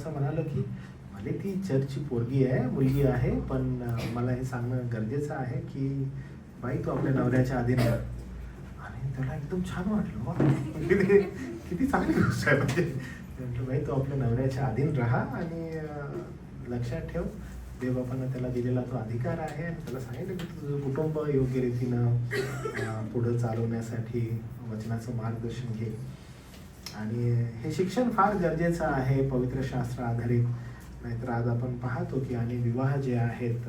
असं म्हणालो की भले ती चर्चची पोरगी आहे, मुलगी आहे, पण मला हे सांगणं गरजेचं आहे की बाई तू आपल्या नवऱ्याच्या अधीन राहा. आणि त्याला एकदम छान वाटलं. वाह! म्हणजे किती चांगली गोष्ट आहे. म्हणजे म्हटलं बाई तू आपल्या नवऱ्याच्या अधीन राहा आणि लक्षात ठेव देवबापानं त्याला दिलेला तो अधिकार आहे आणि त्याला सांगितलं की तुझं कुटुंब योग्य रीतीनं पुढं चालवण्यासाठी वचनाचं मार्गदर्शन घे. आणि हे शिक्षण फार गरजेचं आहे पवित्र शास्त्र आधारित. नाहीतर आज आपण पाहतो की अनेक विवाह जे आहेत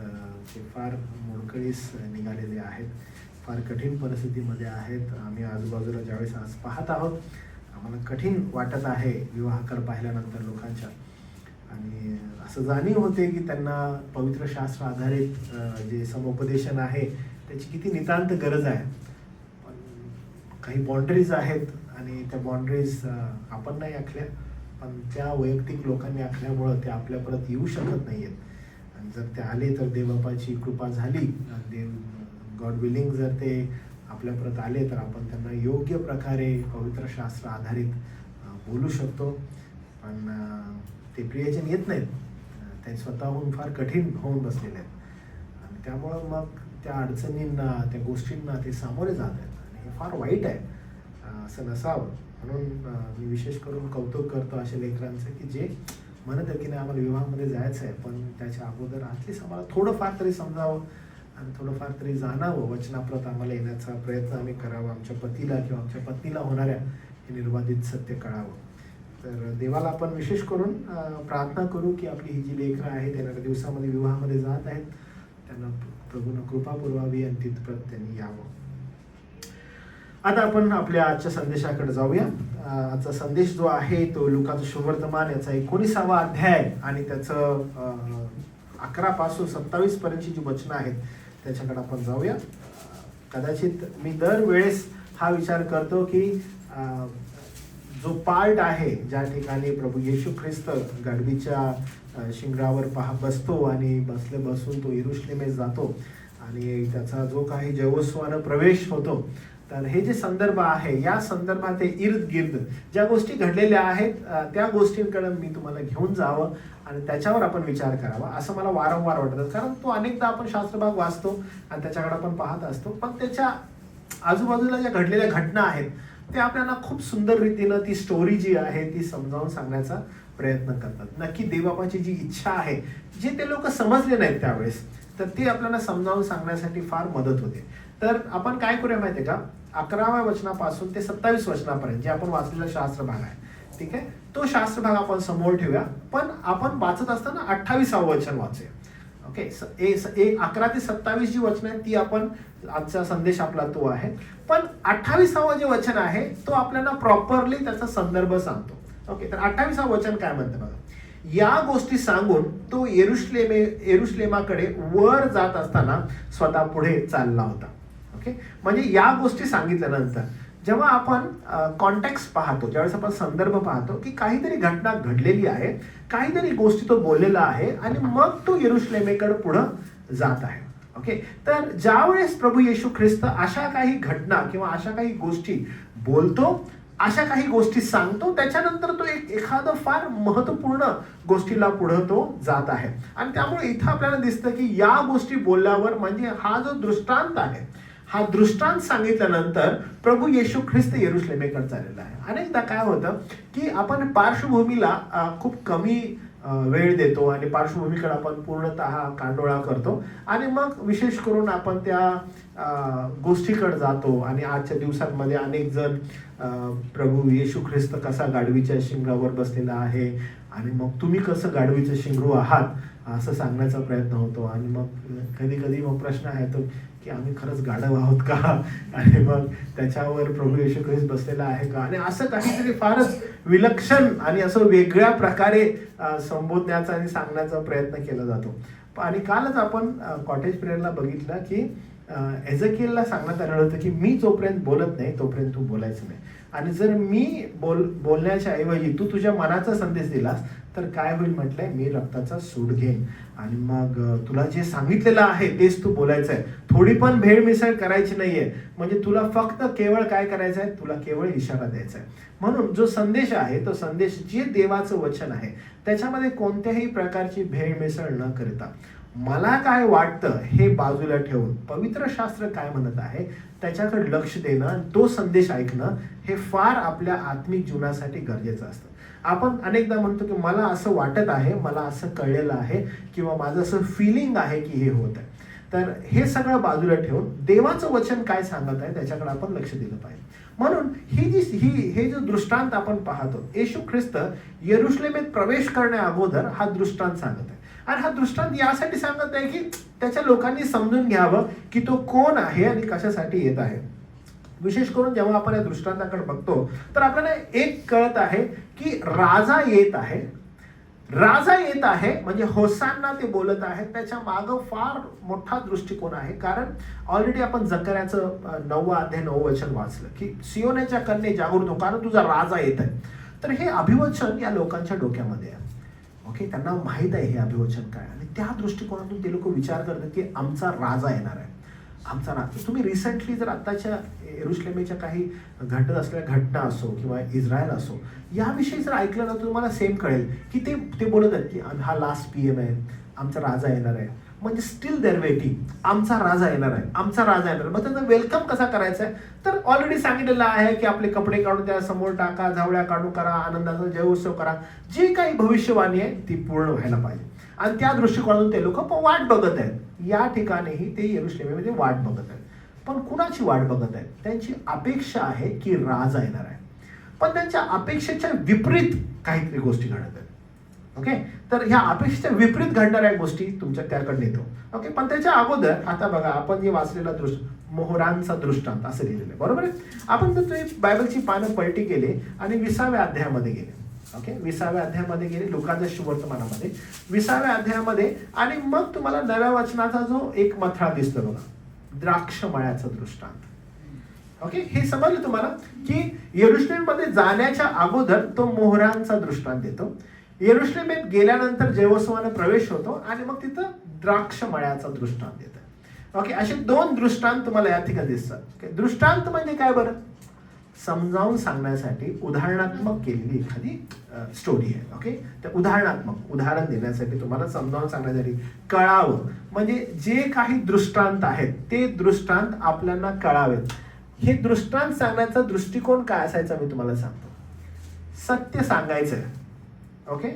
ते फार मोडकळीस निघालेले आहेत, फार कठीण परिस्थितीमध्ये आहेत. आम्ही आजूबाजूला ज्यावेळेस आज पाहत आहोत आम्हाला कठीण वाटत आहे विवाहकर पाहिल्यानंतर लोकांच्या. आणि असं जाणीव होते की त्यांना पवित्र शास्त्र आधारित जे समुपदेशन आहे त्याची किती नितांत गरज आहे. पण काही बाउंड्रीज आहेत आणि त्या बाउंड्रीज आपण नाही आखल्या, पण त्या वैयक्तिक लोकांनी आखल्यामुळं ते आपल्या परत येऊ शकत नाही आहेत. आणि जर ते आले तर देवबापाची कृपा झाली, गॉड विलिंग जर ते आपल्या परत आले तर आपण त्यांना योग्य प्रकारे पवित्र शास्त्र आधारित बोलू शकतो. पण ते प्रियजन येत नाहीत, ते स्वतःहून फार कठीण होऊन बसलेले आहेत आणि त्यामुळं मग त्या अडचणींना, त्या गोष्टींना ते सामोरे जात आहेत आणि हे फार वाईट आहे. असं नसावं म्हणून मी विशेष करून कौतुक करतो अशा लेकरांचं की जे म्हणत आहेत की नाही आम्हाला विवाहामध्ये जायचं आहे, पण त्याच्या अगोदर ॲटलीस्ट आम्हाला थोडंफार तरी समजावं आणि थोडंफार तरी जाणावं, वचनाप्रत आम्हाला येण्याचा प्रयत्न आम्ही करावा, आमच्या पतीला किंवा आमच्या पत्नीला होणाऱ्या हे निर्वाधित सत्य कळावं. तर देवाला आपण विशेष करून प्रार्थना करू की आपली ही जी लेकरं आहेत येणाऱ्या दिवसामध्ये विवाहामध्ये जात आहेत त्यांना प्रभूनं कृपा पुरवावी आणि तिथपर्यंत त्यांनी यावं. आता आपण आपल्या आजच्या संदेशाकडे जाऊया. आजचा संदेश जो आहे तो लुकाचं शुभवर्तमान याचा 19वा अध्याय आणि त्याचं 11 पासून 27 पर्यंतची जी वचनं आहेत त्याच्याकडे आपण जाऊया. कदाचित मी दरवेळेस हा विचार करतो की जो पार्ट आहे ज्या ठिकाणी प्रभू येशू ख्रिस्त गाढवीच्या शिंगरावर बसतो आणि बसून तो यरुशलेमेस जातो आणि त्याचा जो काही जयवस्वानं प्रवेश होतो, तर हे जे संदर्भ आहे या संदर्भात ते इर्द गिर्द ज्या गोष्टी घडलेल्या आहेत त्या गोष्टींकडे मी तुम्हाला घेऊन जावं आणि त्याच्यावर आपण विचार करावा असं मला वारंवार वाटतं. कारण तो अनेकदा आपण शास्त्रभाग वाचतो आणि त्याच्याकडे आपण पाहत असतो, पण त्याच्या आजूबाजूला ज्या घडलेल्या घटना आहेत ते आपल्याला खूप सुंदर रीतीनं ती स्टोरी जी आहे ती समजावून सांगण्याचा प्रयत्न करतात. नक्की देवबापाची जी इच्छा आहे जे ते लोक समजले नाहीत त्यावेळेस, तर ती आपल्याला समजावून सांगण्यासाठी फार मदत होते. तर आपण काय करूया माहिती आहे का, 11व्या वचनापासून ते 27 वचनापर्यंत जे आपण वाचलेला शास्त्र भाग आहे, ठीक आहे, तो शास्त्र भाग आपण समोर ठेवूया. पण आपण वाचत असताना 28वा वचन वाचूया. ओके, 11 ते 27 जी वचन आहेत ती आपण आजचा संदेश आपला तो आहे. पण 28वा जे वचन आहे तो आपल्याला प्रॉपरली त्याचा संदर्भ सांगतो. ओके, तर 28वा वचन काय म्हणतं बघा. या गोष्टी सांगून तो येरुशलेमाकडे वर जात असताना स्वतः पुढे चालला होता. ओके, म्हणजे या गोष्टी सांगितल्यानंतर जेव्हा आपण कॉन्टेक्स्ट पाहतो, ज्यावेळेस आपण संदर्भ पाहतो की काहीतरी घटना घडलेली आहे, काहीतरी गोष्टी तो बोललेला आहे आणि मग तो यरुशलेमेकडे पुढं जात आहे. ओके, तर ज्यावेळेस प्रभू येशू ख्रिस्त अशा काही घटना किंवा अशा काही गोष्टी बोलतो, अशा काही गोष्टी सांगतो, त्याच्यानंतर तो एखादं फार महत्वपूर्ण गोष्टीला पुढं तो जात आहे. आणि त्यामुळे इथं आपल्याला दिसतं की या गोष्टी बोलल्यावर म्हणजे हा जो दृष्टांत आहे, हा दृष्टांत सांगितल्यानंतर प्रभू येशू ख्रिस्त यरुशलेमेकडे चाललेला आहे. अनेकदा काय होतं की आपण पार्श्वभूमीला खूप कमी वेळ देतो आणि पार्श्वभूमीकडे आपण पूर्णतः कांडोळा करतो आणि मग विशेष करून आपण त्या गोष्टीकडे जातो. आणि आजच्या दिवसांमध्ये अनेक जण प्रभू येशू ख्रिस्त कसा गाढवीच्या शिंगरावर बसलेला आहे आणि मग तुम्ही कसं गाढवीचं शिंगरू आहात असं सांगण्याचा प्रयत्न होतो. आणि मग कधी कधी मग प्रश्न येतो की आम्ही खरंच गाढव आहोत का, आणि मग त्याच्यावर प्रभू येशू ख्रिस्त बसलेला आहे का, आणि असं काहीतरी फारच विलक्षण आणि असं वेगळ्या प्रकारे संबोधण्याचा आणि सांगण्याचा प्रयत्न केला जातो. आणि कालच आपण कॉटेज प्रेयरला बघितलं की एझेकिएलला सांगण्यात आलेलं होतं की मी जोपर्यंत बोलत नाही तोपर्यंत तू बोलायचं नाही, आणि जर मी बोलण्याच्या ऐवजी तू तुझ्या मनाचा संदेश दिलास तर काय होईल म्हटलंय, मी रक्ताचा सूड घेईन आणि मग तुला जे सांगितलेलं आहे तेच तू बोलायचं आहे, थोडी पण भेळमिसळ करायची नाहीये. म्हणजे तुला फक्त केवळ काय करायचं आहे, तुला केवळ इशारा द्यायचा आहे. म्हणून जो संदेश आहे तो संदेश जे देवाचं वचन आहे त्याच्यामध्ये कोणत्याही प्रकारची भेळमिसळ न करता मला काय वाटतं हे बाजूला ठेवून पवित्र शास्त्र काय म्हणत आहे त्याच्याकडे लक्ष देणं आणि तो संदेश ऐकणं हे फार आपल्या आत्मिक जीवनासाठी गरजेचं असतं. आपण अनेकदा म्हणतो की मला असं वाटत आहे, मला असं कळलेलं आहे किंवा माझं असं फिलिंग आहे की हे होत आहे. तर हे सगळं बाजूला ठेवून देवाचं वचन काय सांगत आहे त्याच्याकडे आपण लक्ष दिलं पाहिजे. म्हणून हे जो दृष्टांत आपण पाहतो, येशू ख्रिस्त यरुशलेमेत प्रवेश करण्या अगोदर हा दृष्टांत सांगत आहे. आणि हा दृष्टांत यासाठी सांगत आहे की त्याच्या लोकांनी समजून घ्यावं की तो कोण आहे आणि कशासाठी येत आहे. विशेष करून जेव्हा आपण या दृष्टांताकडे बघतो तर आपल्याला एक कळत आहे की राजा येत आहे. राजा येत आहे म्हणजे होसांना ते बोलत आहे, त्याच्या मागं फार मोठा दृष्टिकोन आहे. कारण ऑलरेडी आपण जकर्याचं 9 अध्याय 9 वचन वाचलं की सियोनेच्या कन्ये जागृत हो कारण तुझा राजा येत आहे. तर हे अभिवचन या लोकांच्या डोक्यामध्ये आहे. ओके, त्यांना माहित आहे हे अभिवचन काय आणि त्या दृष्टिकोनातून ते लोक विचार करतात की आमचा राजा येणार आहे, आमचा राजा. तुम्ही रिसेंटली जर आत्ताच्या येरुशलेमेच्या काही घडत असलेल्या घटना असो किंवा इस्रायल असो याविषयी जर ऐकलं ना तुम्हाला सेम कळेल की ते बोलत आहेत की हा लास्ट PM आहे, आमचा राजा येणार आहे. म्हणजे स्टील देअर वेटिंग, आमचा राजा येणार आहे, आमचा राजा येणार आहे. मग त्यांचा वेलकम कसा करायचा आहे तर ऑलरेडी सांगितलेलं आहे की आपले कपडे काढून त्या समोर टाका, झावळ्या काढून करा, आनंदाचा जयोत्सव करा. जी काही भविष्यवाणी आहे ती पूर्ण व्हायला पाहिजे आणि त्या दृष्टिकोनातून ते लोक वाट बघत आहेत. या ठिकाणीही ते यरुशलेमेमध्ये वाट बघत आहेत. पण कुणाची वाट बघत आहेत? त्यांची अपेक्षा आहे की राजा येणार आहे, पण त्यांच्या अपेक्षेच्या विपरीत काहीतरी गोष्टी घडत आहेत. ओके, तर ह्या अपेक्षेच्या विपरीत घडणाऱ्या गोष्टी तुमच्या त्याकडे नेतो. ओके, पण त्याच्या अगोदर आता बघा आपण जे वाचलेला मोहरांचा दृष्टांत असं लिहिलेलं आहे, बरोबर आहे. आपण जर तुम्ही बायबलची पानं पलटी केली आणि 20व्या अध्यायामध्ये गेले, ओके 20व्या अध्यायामध्ये गेले लुकाच्या शुभवर्तमानामध्ये 20व्या अध्यायामध्ये आणि मग तुम्हाला 9व्या वचनाचा जो एक मथळा दिसतो बघा, द्राक्ष मळ्याचा दृष्टांत. ओके, हे समजलं तुम्हाला की यरुशलेममध्ये जाण्याच्या अगोदर तो मोहरांचा दृष्टांत देतो. यरुशलेमेत गेल्यानंतर जयोत्सवाने प्रवेश होतो आणि मग तिथं द्राक्ष मळ्याचा दृष्टांत देतात. ओके, असे 2 दृष्टांत तुम्हाला या ठिकाणी दिसतात. दृष्टांत म्हणजे काय बरं, समजावून सांगण्यासाठी उदाहरणात्मक केलेली एखादी स्टोरी आहे. ओके, तर उदाहरण देण्यासाठी तुम्हाला समजावून सांगण्यासाठी कळावं म्हणजे जे काही दृष्टांत आहेत ते दृष्टांत आपल्याला कळावेत. हे दृष्टांत सांगण्याचा दृष्टिकोन काय असायचा मी तुम्हाला सांगतो. सत्य सांगायचं आहे, ओके,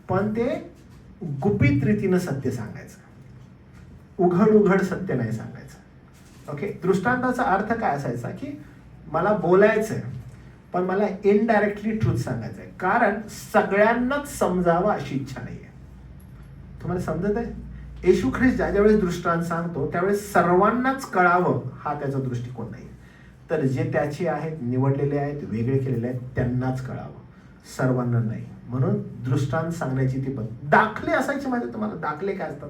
पण ते गुपित रीतीनं सत्य सांगायचं, उघड सत्य नाही सांगायचं. ओके, दृष्टांताचा अर्थ काय असायचा की मला बोलायचंय पण मला इनडायरेक्टली ट्रूथ सांगायचं आहे, कारण सगळ्यांनाच समजावं अशी इच्छा नाही आहे. तुम्हाला समजत आहे? येशू ख्रिस्त ज्यावेळेस दृष्टांत सांगतो त्यावेळेस सर्वांनाच कळावं हा त्याचा दृष्टिकोन नाही. तर जे त्याचे आहेत, निवडलेले आहेत, वेगळे केलेले आहेत त्यांनाच कळावं, सर्वांना नाही. म्हणून दृष्टांत सांगण्याची ती पण दाखले असायचे. माहिती तुम्हाला दाखले काय असतात?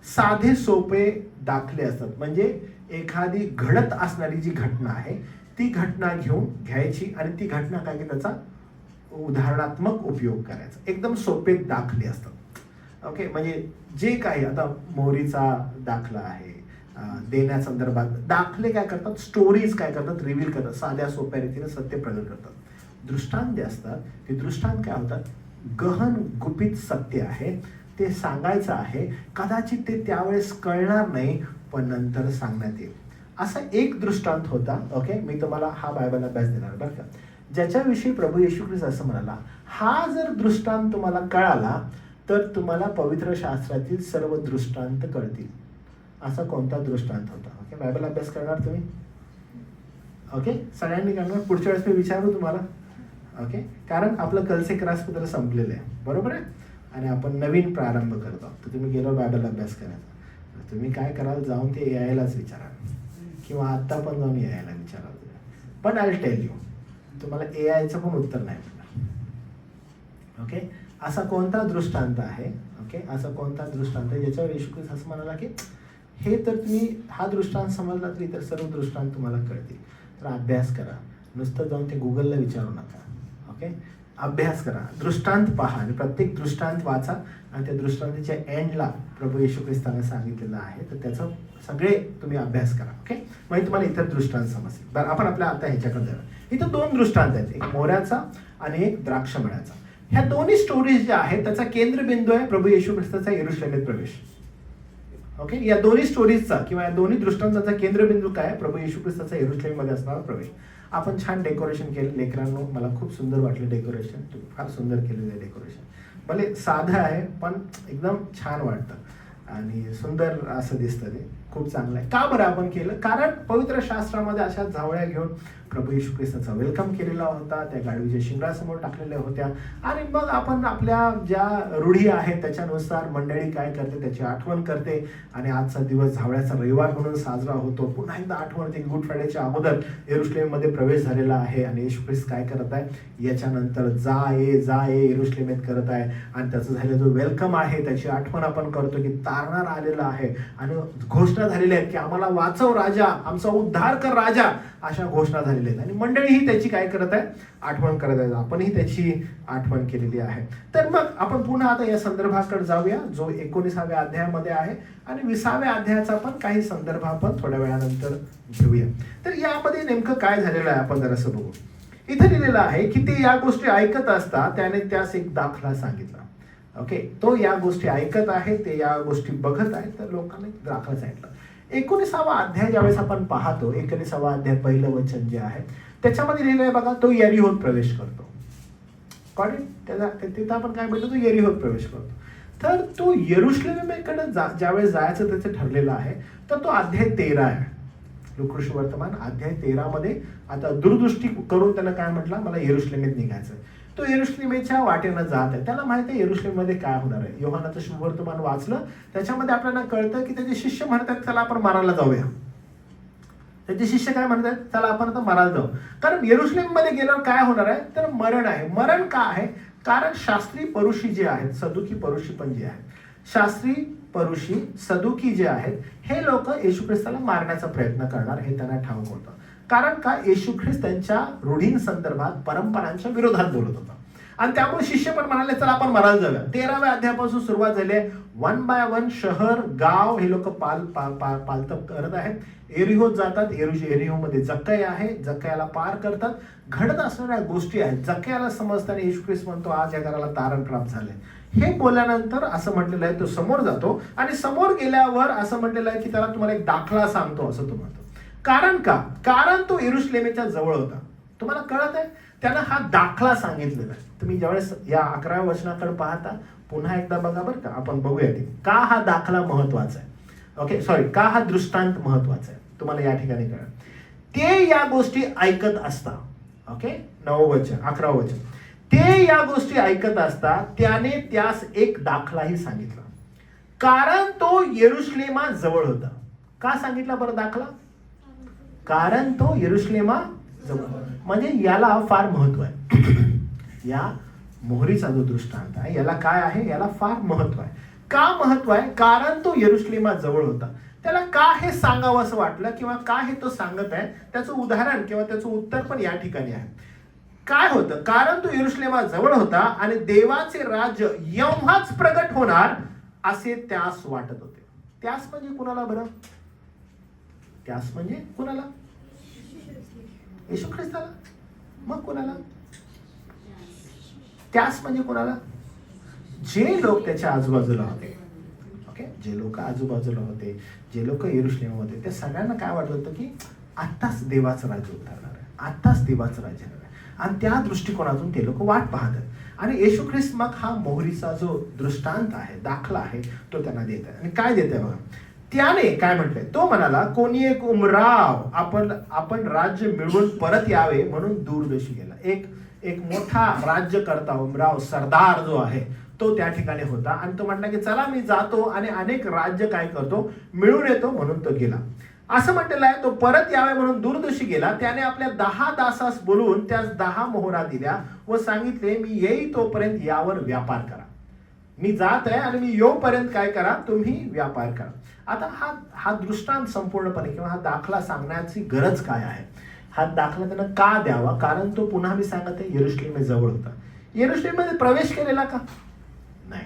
साधे सोपे दाखले असतात. म्हणजे एखादी घडत असणारी जी घटना आहे ती घटना घ्यायची आणि ती घटना काय की त्याचा उदाहरणात्मक उपयोग करायचा. एकदम सोपे दाखले असतात. ओके, म्हणजे जे काही आता मोहरीचा दाखला आहे देण्या संदर्भात दाखले काय करतात, स्टोरीज काय करतात, रिव्हील करतात, साध्या सोप्या रीतीने सत्य प्रगट करतात. दृष्टांत जे असतात ते दृष्टांत काय होतात, गहन गुपित सत्य आहे, ते सांगायचं आहे. कदाचित ते त्यावेळेस कळणार नाही पण नंतर सांगण्यात येईल. असा एक दृष्टांत होता. ओके, मी तुम्हाला हा बायबल अभ्यास देणार बरं का, ज्याच्याविषयी प्रभू येशू ख्रिस्त असं म्हणाला, हा जर दृष्टांत तुम्हाला कळाला तर तुम्हाला पवित्र शास्त्रातील सर्व दृष्टांत कळतील. असा कोणता दृष्टांत होता? ओके, बायबल अभ्यास करणार तुम्ही? ओके, सगळ्यांनी करणार. पुढच्या वेळेस मी विचारू तुम्हाला. ओके, कारण आपलं कलसे क्रासपत्र संपलेलं आहे, बरोबर आहे, आणि आपण नवीन प्रारंभ करतो. तर तुम्ही गेलो बायबल अभ्यास करायचा, तुम्ही काय कराल, जाऊन ते AIलाच विचारा किंवा आत्ता पण जाऊन AIला विचारा. पण आय विल टेल यू, तुम्हाला AIचं पण उत्तर नाही मिळणार. ओके, असा कोणता दृष्टांत आहे, ओके, असा कोणता दृष्टांत आहे ज्याच्यावर येशू ख्रिस्त असं म्हणाला की हे तर तुम्ही हा दृष्टांत समजला तर इतर सर्व दृष्टांत तुम्हाला कळतील. तर अभ्यास करा, नुसतं जाऊन ते गुगलला विचारू नका. ओके, अभ्यास करा, दृष्टांत पहा आणि प्रत्येक दृष्टांत वाचा आणि त्या दृष्टांताच्या एंडला प्रभू येशू ख्रिस्ताने सांगितलेलं आहे, तर त्याचा सगळे तुम्ही अभ्यास करा. ओके, म्हणजे तुम्हाला इतर दृष्टांत समजतील. बरं, आपण आपल्या आता ह्याच्याकडे जाऊया. इथं 2 दृष्टांत आहेत, एक मोहऱ्याचा आणि एक द्राक्षमळ्याचा. ह्या दोन्ही स्टोरीज ज्या आहेत त्याचा केंद्रबिंदू आहे प्रभू येशू ख्रिस्ताचा यरूशलेमेत प्रवेश. ओके, या दोन्ही स्टोरीजचा किंवा या दोन्ही दृष्टांताचा केंद्रबिंदू काय? प्रभू येशू ख्रिस्ताचा यरूशलेममध्ये असणारा प्रवेश. आपण छान डेकोरेशन केलं लेकरांनो, मला खूप सुंदर वाटलं डेकोरेशन. तुम्ही फार सुंदर केलेलं आहे डेकोरेशन. भले साधं आहे पण एकदम छान वाटतं आणि सुंदर असं दिसतं, ते खूप चांगलं आहे. का बरं आपण केलं? कारण पवित्र शास्त्रामध्ये अशा झावळ्या घेऊन प्रभू येशू ख्रिस्ताचा वेलकम केलेला होता, त्या गाढवीच्या शिंगासमोर टाकलेल्या होत्या आणि मग आपण आपल्या ज्या रूढी आहेत त्याच्यानुसार मंडळी काय करते त्याची आठवण करते आणि आजचा दिवस झावळ्याचा रविवार म्हणून साजरा होतो. पुन्हा एकदा आठवण होते, गुड फ्रायडेच्या अगोदर यरूशलेममध्ये प्रवेश झालेला आहे आणि येशू ख्रिस्त काय करत आहे, याच्यानंतर जा ये यरूशलेमेत करत आहे आणि त्याचं झालेला जो वेलकम आहे त्याची आठवण आपण करतो की तारणार आलेला आहे आणि घोषणा झालेल्या आहेत की आम्हाला वाचव राजा, आमचा उद्धार कर राजा, अशा घोषणा झालेल्या आहेत आणि मंडळीही त्याची काय करत आहे, आठवण करत आहे. आपणही त्याची आठवण केलेली आहे. तर मग आपण पुन्हा आता या संदर्भाकडे जाऊया जो 19व्या अध्यायामध्ये आहे आणि 20व्या अध्यायाचा पण काही संदर्भ आपण थोड्या वेळानंतर घेऊया. तर यामध्ये नेमकं काय झालेलं आहे आपण जरासं बघू. इथे लिहिलेलं आहे की ते या गोष्टी ऐकत असता त्याने त्यास एक दाखला सांगितला. ओके, तो या गोष्टी ऐकत आहे, ते या गोष्टी बघत आहे, तर लोकांनी दाखला सांगितला. 19वा अध्याय ज्यावेळेस आपण पाहतो, 19वा अध्याय पहिलं वचन जे आहे त्याच्यामध्ये लिहिलं आहे बघा, तो यरीहोत प्रवेश करतो. त्याचा तिथं आपण काय म्हणतो, तो यरीहोत प्रवेश करतो. तर तो यरूशलेमेकडे ज्यावेळेस जायचं त्याचं ठरलेलं आहे, तर तो अध्याय 13 आहे. लुकास वर्तमान अध्याय 13 मध्ये आता दूरदृष्टी करून त्यानं काय म्हटलं, मला यरूशलेमेत निघायचं. तो यरूशलेमेच्या वाटेनं जात आहे. त्याला माहिती आहे यरूशलेममध्ये काय होणार आहे. योहानाचं शुभवर्तमान वाचलं त्याच्यामध्ये आपल्याला कळतं की त्याचे शिष्य म्हणतात चला आपण मारायला जाऊया. त्याचे शिष्य काय म्हणतात, चला आपण आता मारायला जाऊ. कारण यरूशलेममध्ये गेल्यावर काय होणार आहे, तर मरण आहे. मरण का आहे? कारण शास्त्री परुषी जे आहेत, सदुकी परुषी पण जे आहेत, शास्त्री परुषी सदुकी जे आहेत, हे लोक येशू ख्रिस्ताला मारण्याचा प्रयत्न करणार हे त्यांना ठाऊक होतं. कारण का, येशू ख्रिस्त त्यांच्या रूढींसंदर्भात परंपरांच्या विरोधात बोलत होता आणि त्यामुळे शिष्य पण म्हणाले चला आपण मारायला जाऊया. 13व्या अध्यायापासून सुरुवात झाली आहे. 1 बाय 1 शहर गाव हे लोक पालतप करत आहेत. एरिहोत जातात. एरिहोमध्ये जक्कई आहे, जक्कयाला पार करतात. घडत असणाऱ्या गोष्टी आहेत. जक्कयाला समजताना येशू ख्रिस्त म्हणतो आज या घराला तारण प्राप्त झाले. हे बोलल्यानंतर असं म्हटलेलं आहे, तो समोर जातो आणि समोर गेल्यावर असं म्हटलेलं आहे की त्याला तुम्हाला एक दाखला सांगतो असं तो म्हणतो. कारण का? कारण तो यरूशलेमेच्या जवळ होता. तुम्हाला कळत आहे, त्यानं हा दाखला सांगितलेला आहे. तुम्ही ज्यावेळेस या 11व्या वचनाकडे पाहता पुन्हा एकदा बघा बरं का, आपण बघूया की का हा दाखला महत्वाचा आहे. ओके, सॉरी, का हा दृष्टांत महत्वाचा आहे तुम्हाला या ठिकाणी कळलं. ते या गोष्टी ऐकत असता, ओके, 9वं वचन 11वं वचन, ते या गोष्टी ऐकत असता त्याने त्यास एक दाखलाही सांगितला, कारण तो यरूशलेमा जवळ होता. का सांगितला बरं दाखला? कारण तो यरूशलेमा जवळ, म्हणजे याला फार महत्व आहे. या मोहरीचा जो दृष्टांत आहे याला काय आहे, याला फार महत्व आहे. का महत्व आहे? कारण तो यरूशलेमा जवळ होता. त्याला का हे सांगावं असं वाटलं किंवा का हे तो सांगत आहे, त्याचं उदाहरण किंवा त्याचं उत्तर पण या ठिकाणी आहे. काय होतं? कारण तो यरूशलेमा जवळ होता आणि देवाचे राज्य एव्हाच प्रगट होणार असे त्यास वाटत होते. त्यास म्हणजे कुणाला बरं? त्यास म्हणजे कुणाला? येशू ख्रिस्ताला. मग कुणाला? त्यास म्हणजे कुणाला? जे लोक त्याच्या आजूबाजूला होते. ओके, जे लोक आजूबाजूला होते, जे लोक यरूशलेम होते, त्या सगळ्यांना काय वाटत होतं की आत्ताच देवाचं राज्य उतरणार आहे, आत्ताच देवाचं राज्य येणार आहे आणि त्या दृष्टिकोनातून ते लोक वाट पाहत आहेत. आणि येशू ख्रिस्त मग हा मोहरीचा जो दृष्टांत आहे, दाखला आहे, तो त्यांना देत आहे. आणि काय देत आहे बघा, त्याने काय म्हटलंय, तो म्हणाला कोणी एक उमराव आपण राज्य मिळवून परत यावे म्हणून दूरदेशी गेला. एक मोठा राज्यकर्ता उमराव सरदार जो आहे तो त्या ठिकाणी होता आणि तो म्हटला की चला मी जातो आणि अनेक राज्य काय करतो, मिळून येतो, म्हणून तो गेला. असं म्हटलेलं आहे, तो परत यावे म्हणून दूरदेशी गेला. त्याने आपल्या 10 दासास बोलवून त्यास 10 मोहरा दिल्या व सांगितले मी येई तोपर्यंत यावर व्यापार करा. मी जात आहे आणि मी येऊपर्यंत काय करा, तुम्ही व्यापार करा. आता हा दृष्टांत संपूर्णपणे किंवा हा दाखला सांगण्याची गरज काय आहे, हा दाखला त्यानं का द्यावा? कारण तो पुन्हा मी सांगत आहे यरूशलेम जवळ होता. यरुशलेममध्ये प्रवेश केलेला का? नाही,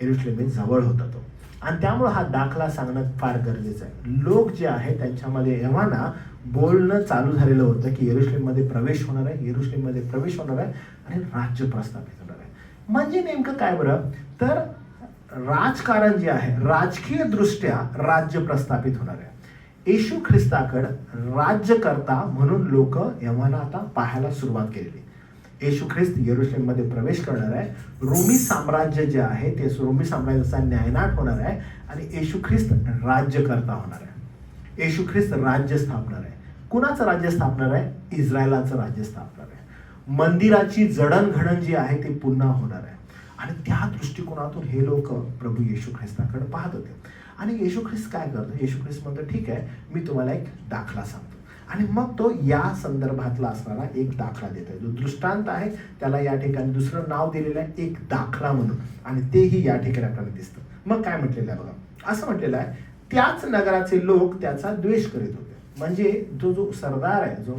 यरुशलेम जवळ होता तो. आणि त्यामुळे हा दाखला सांगणं फार गरजेचं आहे. लोक जे आहे त्यांच्यामध्ये एव्हाना बोलणं चालू झालेलं होतं की यरुशलेममध्ये प्रवेश होणार आहे, यरुशलेममध्ये प्रवेश होणार आहे आणि राज्य प्रस्थापित होणार आहे. म्हणजे नेमकं काय बरं, तर राजकारण जे आहे, राजकीय दृष्ट्या राज्य प्रस्थापित होणार आहे. येशू ख्रिस्ताकडे राज्यकर्ता म्हणून लोक एव्हाना आता पाहायला सुरुवात केलेली. येशू ख्रिस्त यरुशलेममध्ये प्रवेश करणार आहे. रोमी साम्राज्य जे आहे ते रोमी साम्राज्याचा न्यायनाट होणार आहे आणि येशू ख्रिस्त राज्यकर्ता होणार आहे. येशू ख्रिस्त राज्य स्थापणार आहे. कुणाचं राज्य स्थापणार आहे? इस्रायलाचं राज्य स्थापणार आहे. मंदिराची जडणघडण जी आहे ती पुन्हा होणार आहे. आणि त्या दृष्टिकोनातून हे लोक प्रभू येशू ख्रिस्ताकडे पाहत होते. आणि येशू ख्रिस्त काय करतो? येशू ख्रिस्त म्हणतो ठीक आहे, मी तुम्हाला एक दाखला सांगतो. आणि मग तो या संदर्भातला असणारा एक दाखला देतोय. जो दृष्टांत आहे त्याला या ठिकाणी दुसरं नाव दिलेलं आहे एक दाखला म्हणून. आणि तेही या ठिकाणी आपल्याला दिसतं. मग काय म्हटलेलं आहे बघा, असं म्हटलेलं आहे, त्याच नगराचे लोक त्याचा द्वेष करीत होते. म्हणजे जो सरदार आहे, जो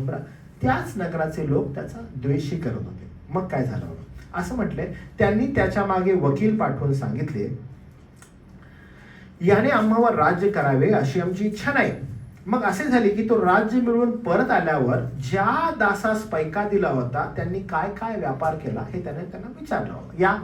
त्याच नगराचे लोक त्याचा द्वेषही करत होते. मग काय झालं बघा, असं म्हटलंय, त्यांनी त्याच्या मागे वकील पाठवून सांगितले, याने आम्हावर राज्य करावे अशी आमची इच्छा नाही. मग असे झाले की तो राज्य मिळवून परत आल्यावर ज्या दासास पैका दिला होता त्यांनी काय काय व्यापार केला हे त्यांना विचारलं, या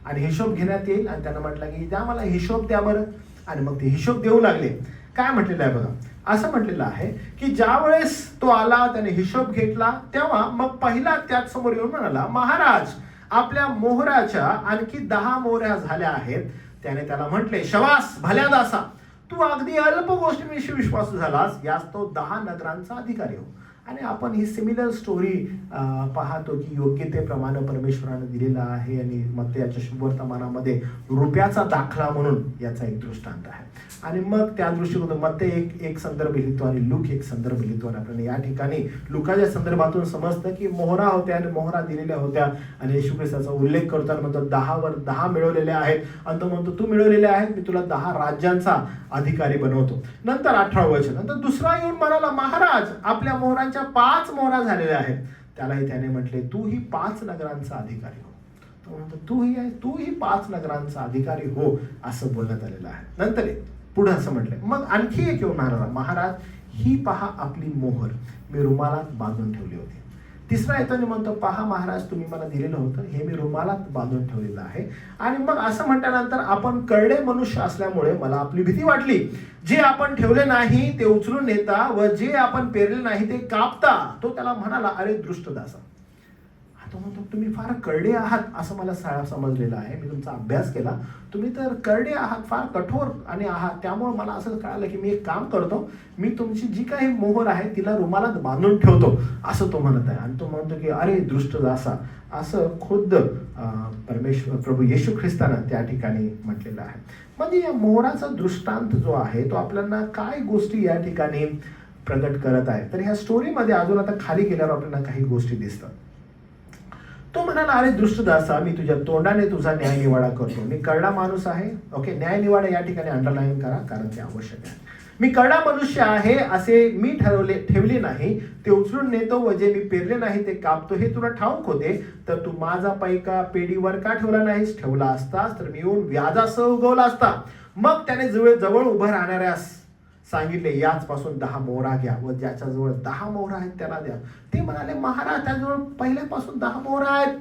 आणि हिशोब घेण्यात येईल. आणि त्यांना म्हटलं की द्या मला हिशोब द्या बरं. आणि मग ते हिशोब देऊ लागले. काय म्हटलेलं आहे बघा, असं म्हटलेलं आहे की ज्या वेळेस तो आला, त्याने हिशोब घेतला, तेव्हा मग पहिला त्याच समोर येऊन म्हणाला, महाराज आपल्या मोहराच्या आणखी 10 मोहऱ्या झाल्या आहेत. त्याने त्याला म्हटले, शबास भल्या दासा, तू अगदी अल्प गोष्टीविषयी विश्वासू झालास, यास तो 10 नगरांचा अधिकारी हो. आणि आपण ही सिमिलर स्टोरी पाहतो की योग्यतेप्रमाणे परमेश्वराने दिलेला आहे. आणि मग त्याच्या शुभवर्तमानामध्ये रुपयाचा दाखला म्हणून याचा एक दृष्टांत आहे. आणि मग त्या दृष्टीकोनातून मग ते एक संदर्भ लिहितो आणि लूक एक संदर्भ लिहितो. आणि आपल्याला या ठिकाणी लुकाच्या संदर्भातून समजतं की मोहरा होत्या आणि मोहरा दिलेल्या होत्या. आणि येशू ख्रिस्ताचा उल्लेख करताना म्हणतो 10वर 10 मिळवलेल्या आहेत. आणि तो म्हणतो तू मिळवलेले आहेत, मी तुला 10 राज्यांचा अधिकारी बनवतो. नंतर 18 वचन, नंतर दुसरा येऊन म्हणाला, महाराज आपल्या मोहरांच्या 5 मोहरा झालेल्या आहेत. त्यालाही त्याने म्हटले, तूही 5 नगरांचा अधिकारी हो. तो म्हणतो तूही 5 नगरांचा अधिकारी हो, असं बोलण्यात आलेलं आहे. नंतर पुढे असं म्हटलंय, मग आणखी एक येऊन म्हणाला, महाराज ही पहा आपली मोहर मी रुमालात बांधून ठेवली होती. तिसरा येताना म्हणतो, पहा महाराज तुम्ही मला दिलेलं होतं हे मी रुमालात बांधून ठेवलेलं आहे. आणि मग असं म्हटल्यानंतर आपण करडे मनुष्य असल्यामुळे मला आपली भीती वाटली. जे आपण ठेवले नाही ते उचलून नेता व जे आपण पेरले नाही ते कापता. तो त्याला म्हणाला, अरे दृष्ट दासा. तो म्हणतो तुम्ही फार करडे आहात असं मला समजलेलं आहे. मी तुमचा अभ्यास केला, तुम्ही तर करडे आहात, फार कठोर आणि आहात. त्यामुळे मला असं कळालं की मी एक काम करतो, मी तुमची जी काही मोहर आहे तिला रुमालात बांधून ठेवतो, असं तो म्हणत आहे. आणि तो म्हणतो की अरे दृष्ट दासा, असं खुद्द परमेश्वर प्रभू येशू ख्रिस्तानं त्या ठिकाणी म्हटलेलं आहे. म्हणजे या मोहराचा दृष्टांत जो आहे तो आपल्याला काय गोष्टी या ठिकाणी प्रगट करत आहे. तर ह्या स्टोरीमध्ये अजून आता खाली गेल्यावर आपल्याला काही गोष्टी दिसतात. तो म्हणाला, अरे दृष्टदासा, मी तुझ्या तोंडाने तुझा न्यायनिवाडा करतो. मी करडा माणूस आहे. ओके, न्यायनिवाडा या ठिकाणी अंडरलाईन करा कारण ते आवश्यक आहे. मी करडा मनुष्य आहे असे मी ठेवले नाही, ते उचलून नेतो व जे मी पेरले नाही ते कापतो. हे तुला ठाऊक होते तर तू माझा पैका पेढीवर का ठेवला नाहीस? ठेवला असतास तर मी येऊन व्याजासह उगवला असता. मग त्याने जवळ उभं राहणाऱ्यास सांगितले, याच पासून 10 मोहरा घ्या व ज्याच्याजवळ 10 मोहरा आहेत त्याला द्या. ते म्हणाले, महाराज त्याजवळ पहिल्यापासून 10 मोहरा आहेत.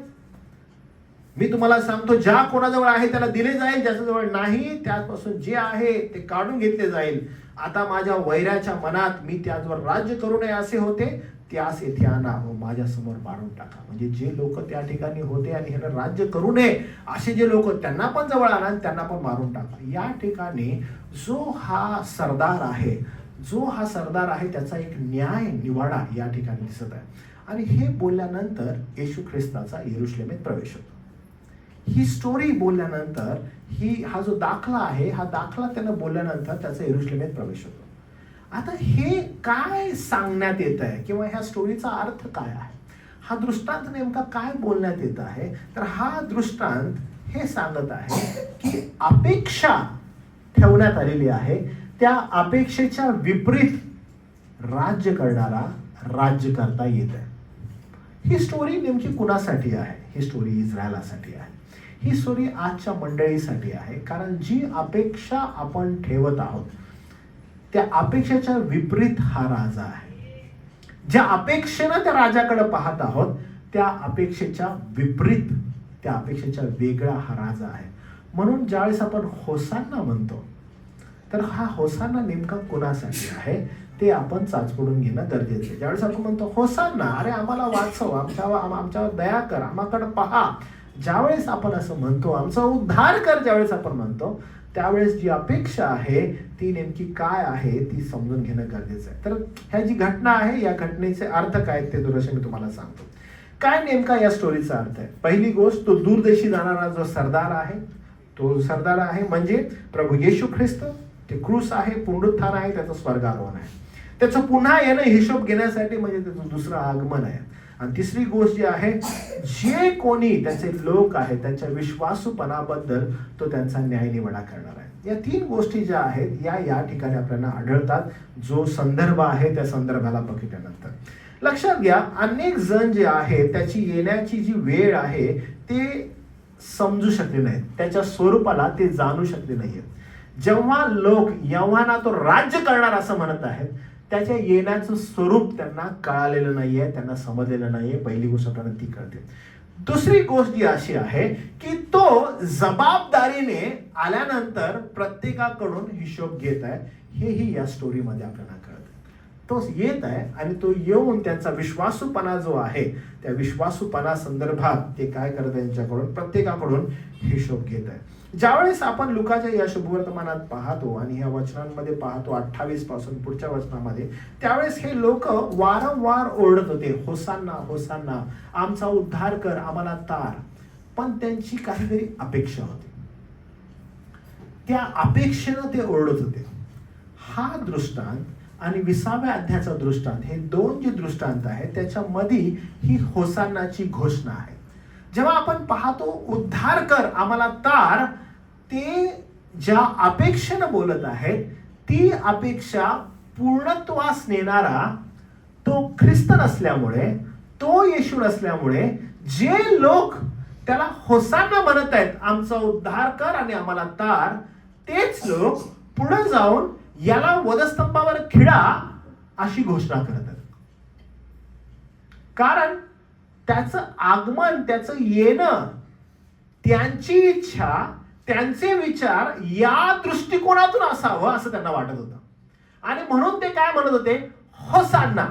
मी तुम्हाला सांगतो, ज्या कोणाजवळ आहे त्याला दिले जाईल, ज्याच्याजवळ नाही त्यापासून जे आहे ते काढून घेतले जाईल. आता माझ्या वैराच्या मनात मी त्याजवळ राज्य करू नये असे होते, त्यास येथे आणा व माझ्या समोर मारून टाका. म्हणजे जे लोक त्या ठिकाणी होते आणि ह्याला राज्य करू नये असे जे लोक, त्यांना पण जवळ आणा आणि त्यांना पण मारून टाका. या ठिकाणी जो हा सरदार आहे त्याचा एक न्याय निवाडा या ठिकाणी दिसत आहे. आणि हे बोलल्यानंतर येशू ख्रिस्ताचा यरुशलेमेत प्रवेश होतो. ही स्टोरी बोलल्यानंतर हा जो दाखला आहे, हा दाखला त्यानं बोलल्यानंतर त्याचा यरुशलेमेत प्रवेश होतो. आता हे काय सांगण्यात येत आहे किंवा ह्या स्टोरीचा अर्थ काय आहे, हा दृष्टांत नेमका काय बोलण्यात येत आहे? तर हा दृष्टांत हे सांगत आहे की अपेक्षा ठेवण्यात आलेली आहे, त्या अपेक्षेच्या विपरीत राज्य करणारा राज्य करता येत आहे. ही स्टोरी नेमकी कुणासाठी आहे? ही स्टोरी इस्रायलासाठी आहे. ही स्टोरी आजच्या मंडळीसाठी आहे, कारण जी अपेक्षा आपण ठेवत आहोत त्या अपेक्षेच्या विपरीत हा राजा आहे. ज्या अपेक्षेनं त्या राजाकडे पाहत आहोत त्या अपेक्षेच्या विपरीत, त्या अपेक्षेच्या वेगळा हा राजा आहे. म्हणून ज्यावेळेस आपण होसान्ना म्हणतो तर हा होसान्ना नेमका कोणासाठी आहे ते आपण चाचपडून घेणं गरजेचं आहे. ज्यावेळेस आपण म्हणतो होसान्ना, अरे आम्हाला वाचव, आमच्यावर दया कर, आम्हाकडे पहा, ज्यावेळेस आपण असं म्हणतो, आमचा उद्धार कर ज्यावेळेस आपण म्हणतो, त्यावेळेस जी अपेक्षा आहे ती नेमकी काय आहे ती समजून घेणं गरजेचं आहे. तर ह्या जी घटना आहे या घटनेचे अर्थ काय ते दुर्दर्शन मी तुम्हाला सांगतो. काय नेमका या स्टोरीचा अर्थ आहे. पहिली गोष्ट, तो दूरदेशी जाणारा जो सरदार आहे, तो सरदार आहे म्हणजे प्रभू येशू ख्रिस्त. ते क्रूस आहे, पुनरुत्थान आहे, त्याचं स्वर्गारोहण आहे, त्याचं पुन्हा येणं हिशोब घेण्यासाठी म्हणजे त्याचं दुसरं आगमन आहे. आणि तिसरी गोष्ट जी आहे, जे कोणी त्याचे लोक आहेत त्यांच्या विश्वासूपणाबद्दल तो त्यांचा न्यायनिवाडा करणार आहे. या तीन गोष्टी ज्या आहेत या ठिकाणी आपल्याला आढळतात. जो संदर्भ आहे त्या संदर्भाला बघितल्यानंतर लक्षात घ्या, अनेक जण जे आहे त्याची येण्याची जी वेळ आहे ते समजू शकले नाहीत, त्याच्या स्वरूपाला ते जाणू शकले नाहीत. जेव्हा लोक यव्हाना तो राज्य करणार असं म्हणत आहेत, त्याच्या येण्याचं स्वरूप त्यांना कळालेलं नाहीये, त्यांना समजलेलं नाहीये. पहिली गोष्ट आपल्याला ती कळते. दुसरी गोष्ट जी अशी आहे की तो जबाबदारीने आल्यानंतर प्रत्येकाकडून हिशोब घेत आहे, हेही या स्टोरीमध्ये आपल्याला कळतं. तो येत आहे आणि तो येऊन त्यांचा विश्वासूपणा जो आहे त्या विश्वासूपणा संदर्भात ते काय करत आहे, त्यांच्याकडून प्रत्येकाकडून हिशोब घेत आहे. ज्यावेळेस आपण लुकाच्या या शुभवर्तमानात पाहतो आणि ह्या वचनांमध्ये पाहतो 28 पासून पुढच्या वचनामध्ये, त्यावेळेस हे लोक वारंवार ओरडत होते, होसान्ना होसान्ना, आमचा उद्धार कर, आम्हाला तार. पण त्यांची काहीतरी अपेक्षा होती, त्या अपेक्षेनं ते ओरडत होते. हा दृष्टांत आणि 20व्या अध्यायाचा दृष्टांत, हे दोन जे दृष्टांत आहेत त्याच्यामध्ये ही होसान्नाची घोषणा आहे. जेव्हा आपण पाहतो उद्धार कर, आम्हाला तार, ते ज्या अपेक्षेनं बोलत आहेत ती अपेक्षा पूर्णत्वास नेणारा तो ख्रिस्त नसल्यामुळे, तो येशू नसल्यामुळे, जे लोक त्याला होसान्ना म्हणत आहेत, आमचा उद्धार कर आणि आम्हाला तार, तेच लोक पुढे जाऊन याला वधस्तंभावर खिळा अशी घोषणा करतात. कारण त्याचं आगमन, त्याचं येणं, त्यांची इच्छा, त्यांचे विचार या दृष्टिकोनातून असावं असं त्यांना वाटत होतं. आणि म्हणून ते काय म्हणत होते, होसान्ना,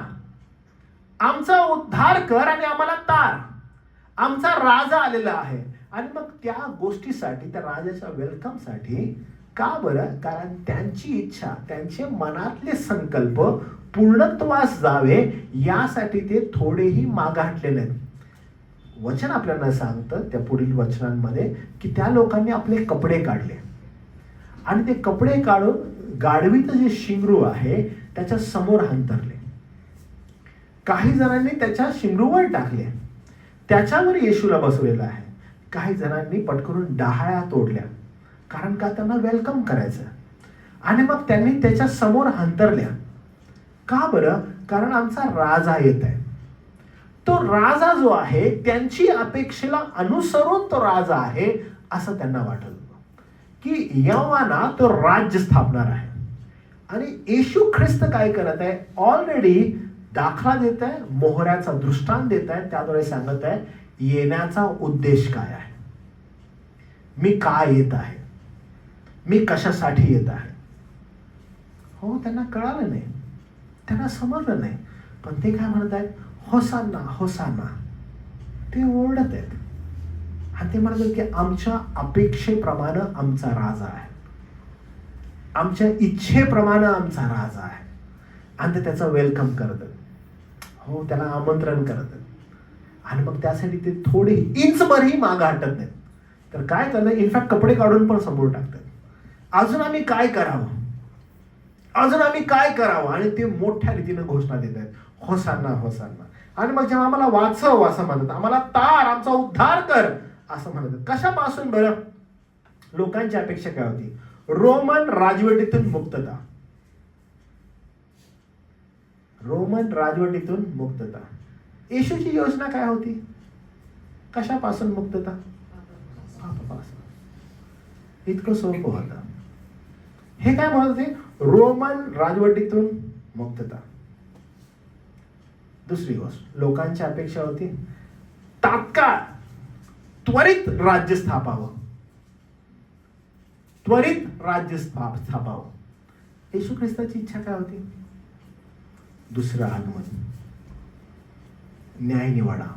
आमचा उद्धार कर आणि आम्हाला तार, आमचा राजा आलेला आहे. आणि मग त्या गोष्टीसाठी, त्या राजाच्या वेलकमसाठी, का बरं, कारण त्यांची इच्छा, त्यांचे मनातले संकल्प पूर्णत्वास जावे यासाठी ते थोडेही मागाहटले नाहीत. वचन आपल्याला सांगतं त्या पुढील वचनांमध्ये की त्या लोकांनी आपले कपडे काढले आणि ते कपडे काढून गाढवीचं जे शिंगरू आहे त्याच्या समोर अंतरले. काही जणांनी त्याच्या शिंगरूवर टाकले, त्याच्यावर येशूला बसवलेलं आहे. काही जणांनी पटकरून डहाळ्या तोडल्या, कारण का त्यांना वेलकम करायचं. आणि मग त्यांनी त्याच्या समोर अंतरल्या. का बरं, कारण आमचा राजा येत आहे. तो राजा जो आहे त्यांची अपेक्षेला अनुसरून तो राजा आहे असं त्यांना वाटत होतं की यव्हाना तो राज्य स्थापणार आहे. आणि येशू ख्रिस्त काय करत आहे, ऑलरेडी दाखला देत आहे, मोहऱ्याचा दृष्टांत देत आहे, त्याद्वारे सांगत आहे येण्याचा उद्देश काय आहे, मी काय येत आहे, मी कशासाठी येत आहे. हो, त्यांना कळालं नाही, त्यांना समजलं नाही. पण ते काय म्हणत आहेत, होसान्ना होसान्ना. ते ओरडत आहेत आणि ते म्हणत की आमच्या अपेक्षेप्रमाणे आमचा राजा आहे, आमच्या इच्छेप्रमाणे आमचा राजा आहे. आणि ते त्याचं वेलकम करतात, हो, त्याला आमंत्रण करतात. आणि मग त्यासाठी ते थोडे इंचभरही मागं हटत नाहीत. तर काय करतात, इनफॅक्ट कपडे काढून पण समोर टाकतात. अजून आम्ही काय करावं, अजून आम्ही काय करावं. आणि ते मोठ्या रीतीनं घोषणा देत आहेत, होसान्ना होसान्ना. आणि मग जेव्हा आम्हाला वाचव असं म्हणतात, आम्हाला तार, आमचा उद्धार कर असं म्हणतात. कशापासून बरं, लोकांची अपेक्षा काय होती, रोमन राजवटीतून मुक्तता, रोमन राजवटीतून मुक्तता. येशूची योजना काय होती, कशापासून मुक्तता? पापापासून. इतकं सोपं होतं. हे काय म्हणत होते? रोमन राजवटीतून मुक्तता. दुसरी गोष्ट, लोकांची अपेक्षा होती तात्काळ त्वरित राज्य स्थापावं, त्वरित राज्य स्थापावं. येशू ख्रिस्ताची इच्छा काय होती? दुसरं आगमन, न्याय निवाडा,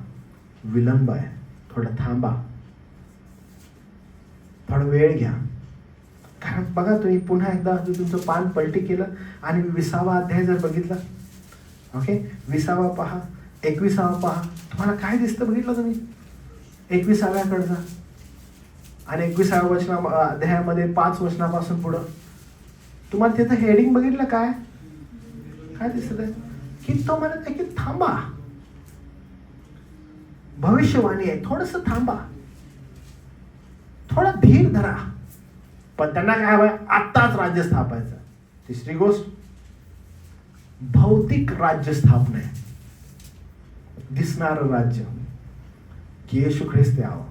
विलंब आहे, थोडं थांबा, थोडा वेळ घ्या. कारण बघा, तुम्ही पुन्हा एकदा तुमचं पान पलटी केलं आणि 20वा अध्याय जर बघितला, ओके, 20वा पहा, 21वा पहा, तुम्हाला काय दिसतं बघितलं तुम्ही? 21व्याकडचा आणि 21व्या अध्यायामध्ये 5 वचनापासून पुढं तुम्हाला त्याचं हेडिंग बघितलं? काय काय दिसत आहे? की तो म्हणत आहे की थांबा, भविष्यवाणी आहे, थोडस थांबा, थोडा धीर धरा. पण त्यांना काय हवंय? आत्ताच राज्य स्थापायचं. तिसरी गोष्ट, भौतिक राज्य स्थापना आहे, दिसणारं राज्य, की येशू ख्रिस्त यावं.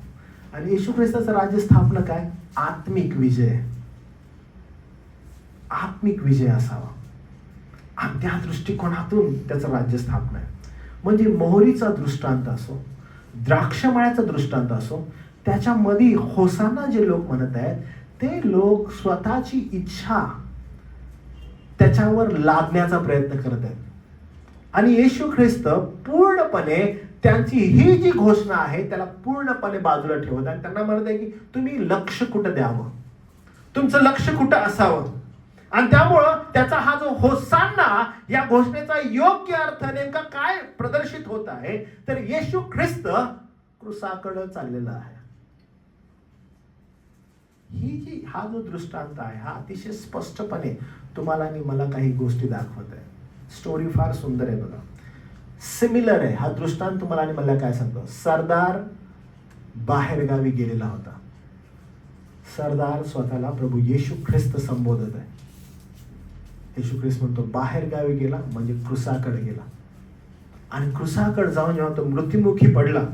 आणि येशू ख्रिस्ताचं राज्य स्थापना काय? आत्मिक विजय, आत्मिक विजय असावा. आणि त्या दृष्टिकोनातून त्याचं राज्य स्थापना आहे. म्हणजे मोहरीचा दृष्टांत असो, द्राक्षमळ्याचा दृष्टांत असो, त्याच्यामध्ये होसाना जे लोक म्हणत आहेत ते लोक स्वतःची इच्छा त्याच्यावर लादण्याचा प्रयत्न करत आहेत. आणि येशू ख्रिस्त पूर्णपणे त्यांची ही जी घोषणा आहे त्याला पूर्णपणे बाजूला ठेवत आहे. त्यांना म्हणत आहे की तुम्ही लक्ष कुठं द्यावं, तुमचं लक्ष कुठं असावं. आणि त्यामुळं त्याचा हा जो होसाना या घोषणेचा योग्य अर्थ नेमका काय प्रदर्शित होत आहे? तर येशू ख्रिस्त क्रूसाकडे चाललेला आहे. हा जो दृष्टांत आहे हा अतिशय स्पष्टपणे तुम्हाला आणि मला काही गोष्टी दाखवत आहे. स्टोरी फार सुंदर आहे बघा, सिमिलर आहे. हा दृष्टांत तुम्हाला आणि मला काय सांगतो? सरदार बाहेरगावी गेलेला होता. सरदार स्वतःला प्रभू येशू ख्रिस्त संबोधत आहे. येशू ख्रिस्त म्हणतो बाहेरगावी गेला म्हणजे क्रूसाकडे गेला. आणि क्रूसाकडे जाऊन जेव्हा तो मृत्युमुखी पडला,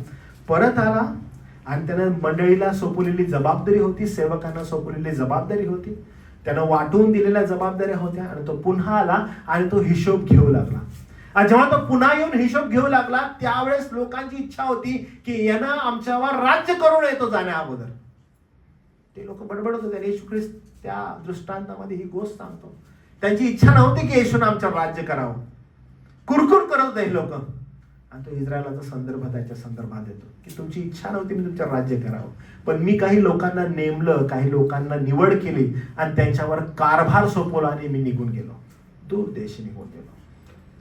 परत आला आणि त्यानं मंडळीला सोपवलेली जबाबदारी होती, सेवकांना सोपवलेली जबाबदारी होती, त्यानं वाटून दिलेल्या जबाबदाऱ्या होत्या. आणि तो पुन्हा आला आणि तो हिशोब घेऊ लागला. आणि जेव्हा तो पुन्हा येऊन हिशोब घेऊ लागला त्यावेळेस लोकांची इच्छा होती की यानं आमच्यावर राज्य करून येतो जाण्या अगोदर. ते लोक बडबडत होते. येशू ख्रिस्त त्या दृष्टांतामध्ये ही गोष्ट सांगतो. त्यांची इच्छा नव्हती की येशूने आमच्यावर राज्य करावं, कुरकुर करत होते लोक. आणि तो इस्रायलाचा संदर्भ त्याच्या संदर्भात येतो की तुमची इच्छा नव्हती मी तुमच्यावर राज्य करावं, पण मी काही लोकांना नेमलं, काही लोकांना निवड केली आणि त्यांच्यावर कारभार सोपवला आणि मी निघून गेलो, दूर देशी निघून गेलो.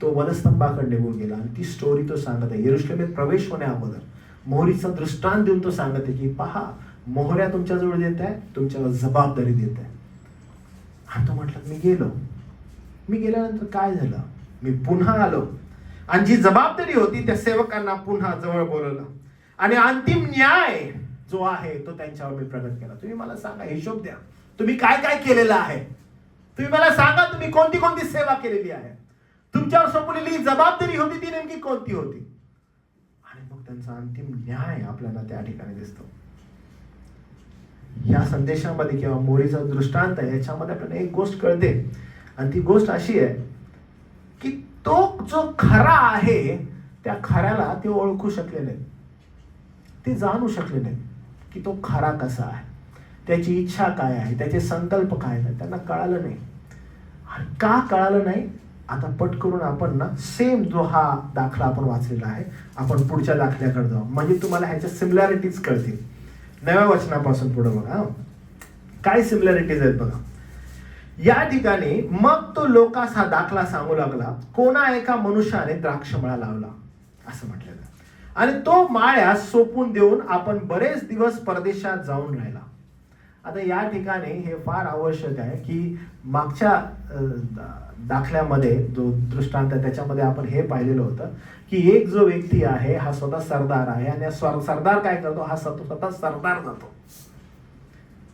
तो वनस्तंभाकडे निघून गेला. आणि ती स्टोरी तो सांगत आहे. यरुशलेमेत प्रवेश होण्या अगोदर मोहरीचा दृष्टांत देऊन तो सांगत आहे की पहा, मोहऱ्या तुमच्याजवळ देत आहे, तुमच्यावर जबाबदारी देत आहे. आणि तो म्हटलं मी गेल्यानंतर काय झालं? मी पुन्हा आलो आणि जी जबाबदारी होती त्या सेवकांना पुन्हा जवळ बोलवलं आणि अंतिम न्याय जो आहे तो त्यांच्यावर मी प्रगट केला. तुम्ही मला सांगा, हिशोब द्या, तुम्ही काय काय केलेलं आहे? तुम्ही मला सांगा, तुम्ही कोणती कोणती सेवा केलेली आहे? तुमच्यावर सोपवलेली जबाबदारी होती ती नेमकी कोणती होती? आणि मग त्यांचा अंतिम न्याय आपल्याला त्या ठिकाणी दिसतो. या संदेशामध्ये किंवा मोहरीचा दृष्टांत आहे याच्यामध्ये आपल्याला एक गोष्ट कळते. आणि ती गोष्ट अशी आहे की तो जो खरा आहे त्या खऱ्याला ते ओळखू शकले नाही, ते जाणू शकले नाही की तो खरा कसा आहे, त्याची इच्छा काय आहे, त्याचे संकल्प काय आहेत. त्यांना कळालं नाही. आणि का कळालं नाही? आता पट करून आपण ना सेम जो हा दाखला आपण वाचलेला आहे आपण पुढच्या दाखल्याकडे जाऊ, म्हणजे तुम्हाला ह्याच्या सिमिलॅरिटीज कळतील. 9व्या वचनापासून पुढे बघा काय सिमिलॅरिटीज आहेत बघा. या ठिकाणी मग तो लोकास हा दाखला सांगू लागला, कोणा एका मनुष्याने द्राक्षमळा लावला असं म्हटलेलं. आणि तो माळ्यास सोपून देऊन आपण बरेच दिवस परदेशात जाऊन राहिला. आता या ठिकाणी हे फार आवश्यक आहे की मागच्या दाखल्यामध्ये जो दृष्टांत आहे त्याच्यामध्ये आपण हे पाहिलेलं होतं की एक जो व्यक्ती आहे हा स्वतः सरदार आहे आणि सरदार काय करतो? हा स्वतः सरदार जातो,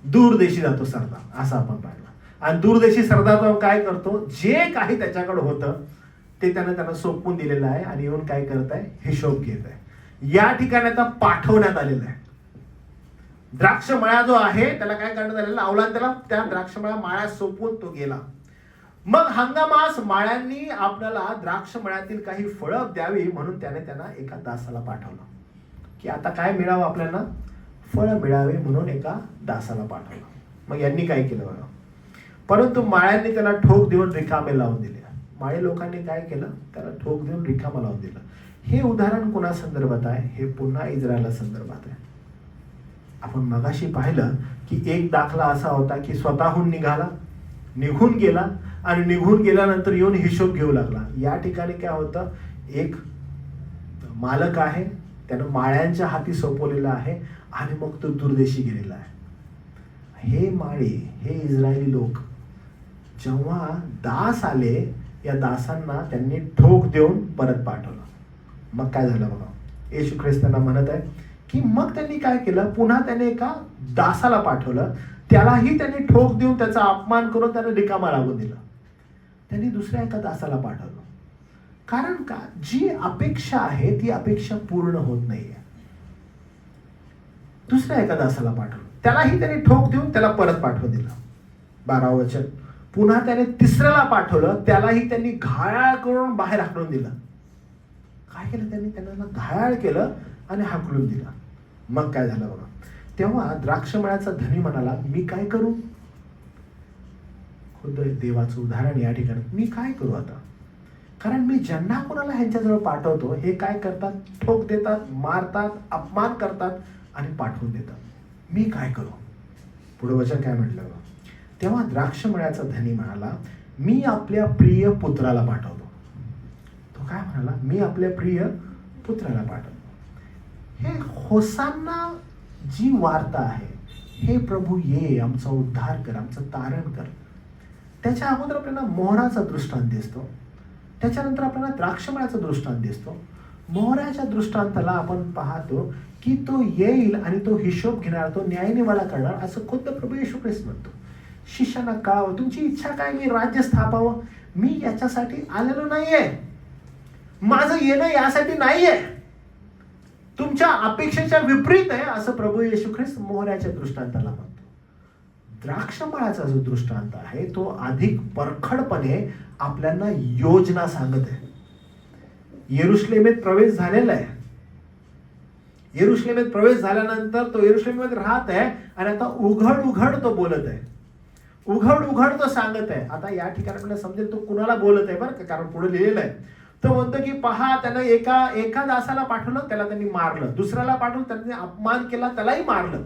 दूरदेशी जातो सरदार, असं आपण पाहिलं. आणि दूरदेशी सरदार काय करतो? जे काही त्याच्याकडे होतं ते त्यांना सोपवून दिलेलं आहे आणि येऊन काय करत आहे? हिशोब घेत आहे या ठिकाणी आता पाठवण्यात आलेला आहे. द्राक्षमळा जो आहे त्याला काय करण्यात आलेला, अवलाद त्याला त्या द्राक्षमळा माळ्यात सोपवून तो गेला. मग हंगामास माळ्यांनी आपल्याला द्राक्षमळ्यातील काही फळं द्यावी म्हणून त्याने त्यांना एका दासाला पाठवलं, की आता काय मिळावं आपल्याला, फळ मिळावे म्हणून एका दासाला पाठवलं. मग यांनी काय केलं बघा, परंतु माळ्यांनी त्याला ठोक देऊन रिकामे लावून दिले. माळी लोकांनी काय केलं, त्याला ठोक देऊन रिकामा लावून दिलं. हे उदाहरण कोणा संदर्भात आहे, हे पुन्हा इस्रायला संदर्भात आहे. आपण मगाशी पाहिलं की एक दाखला असा होता की स्वतःहून निघून गेला आणि निघून गेल्यानंतर येऊन हिशोब घेऊ लागला. या ठिकाणी काय होतं, एक मालक आहे, त्यानं माळ्यांच्या हाती सोपवलेला आहे आणि मग तो दूरदेशी गेलेला आहे. हे माळी, हे इस्रायली लोक जेव्हा दास आले, या दासांना त्यांनी ठोक देऊन परत पाठवलं. मग काय झालं बघा, येशू ख्रिस्त त्यांना म्हणत आहे की मग त्यांनी काय केलं, पुन्हा त्याने एका दासाला पाठवलं, त्यालाही त्यांनी ठोक देऊन त्याचा अपमान करून त्याने रिकामा लागून दिला. त्यांनी दुसऱ्या एका दासाला पाठवलं. कारण का, जी अपेक्षा आहे ती अपेक्षा पूर्ण होत नाहीये. दुसऱ्या एका दासाला पाठवलं, त्यालाही त्याने ठोक देऊन त्याला परत पाठवून दिलं. 12 वचन, पुन्हा त्याने तिसऱ्याला पाठवलं, त्यालाही त्यांनी घायाळ करून बाहेर हाकलून दिलं. काय केलं त्यांनी, त्यांना घायाळ केलं आणि हाकलून दिला. मग काय झालं बघा, तेव्हा द्राक्षमळ्याचा धनी म्हणाला, मी काय करू. खुद्द देवाचं उदाहरण या ठिकाणी, मी काय करू आता, कारण मी ज्यांना कोणाला ह्यांच्याजवळ पाठवतो हे काय करतात, ठोक देतात, मारतात, अपमान करतात आणि पाठवून देतात. मी काय करू. पुढे वचन काय म्हटलं बघा, तेव्हा द्राक्षमळ्याचा धनी म्हणाला, मी आपल्या प्रिय पुत्राला पाठवतो. तो काय म्हणाला, मी आपल्या प्रिय पुत्राला पाठवतो. हे होसांना जी वार्ता आहे, हे प्रभू ये, आमचा उद्धार कर, आमचं तारण कर. त्याच्या अगोदर आपल्याला मोहराचा दृष्टांत दिसतो, त्याच्यानंतर आपल्याला द्राक्षमळ्याचा दृष्टांत दिसतो. मोहराच्या दृष्टांताला आपण पाहतो की तो येईल आणि तो हिशोब घेणार, तो न्यायनिवाडा करणार, असं खुद्द प्रभू येशू ख्रिस्त म्हणतो. शिष्यांना कळावं, तुमची इच्छा काय, मी राज्य स्थापावं, मी याच्यासाठी आलेलो नाहीये, माझं येणं यासाठी नाहीये, तुमच्या अपेक्षेच्या विपरीत आहे, असं प्रभू येशू ख्रिस्त मोहऱ्याच्या दृष्टांताला म्हणतो. द्राक्षमळाचा जो दृष्टांत आहे तो अधिक परखडपणे आपल्याला योजना सांगत आहे. यरुशलेमेत प्रवेश झालेला आहे. यरुशलेमेत प्रवेश झाल्यानंतर तो यरुशलेमेत राहत आहे आणि आता उघड तो बोलत आहे, उघड तो सांगत आहे. आता या ठिकाणी आपल्याला समजेल तो कुणाला बोलत आहे बरं का, कारण पुढे लिहिलेलं आहे. तो म्हणतो की पहा, त्यानं एका दासाला पाठवलं, त्याला त्यांनी मारलं. दुसऱ्याला पाठवलं, त्यांनी अपमान केला, त्यालाही मारलं.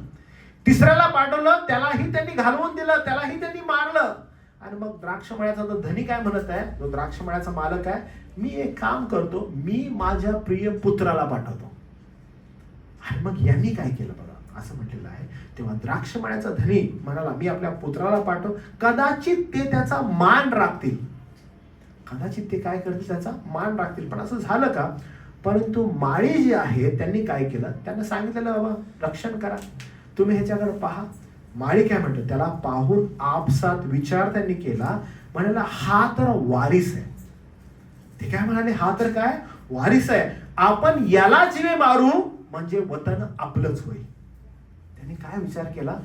तिसऱ्याला पाठवलं, त्यालाही त्यांनी घालवून दिलं, त्यालाही त्यांनी मारलं. आणि मग द्राक्षमळ्याचा तो धनी काय म्हणत आहे, तो द्राक्षमळ्याचा मालक आहे, मी एक काम करतो, मी माझ्या प्रिय पुत्राला पाठवतो. आणि मग यांनी काय केलं बघा, असं म्हटलेलं आहे, तेव्हा द्राक्षमळ्याचा धनी म्हणाला, मी आपल्या पुत्राला पाठव, कदाचित ते त्याचा मान राखतील. कदाचित ते काय करतील, त्याचा मान राखतील. पण असं झालं का. परंतु माळी जी आहे त्यांनी काय केलं, त्यांना सांगितलेलं, बाबा रक्षण करा, तुम्ही ह्याच्याकडे पहा. माळी काय म्हणतो, त्याला पाहून आपसात विचार त्यांनी केला, म्हणाला हा तर वारीस आहे. ते काय म्हणाले, हा तर काय वारीस आहे, आपण याला जीवे मारू म्हणजे वतन आपलंच होईल. त्यांनी काय विचार केला,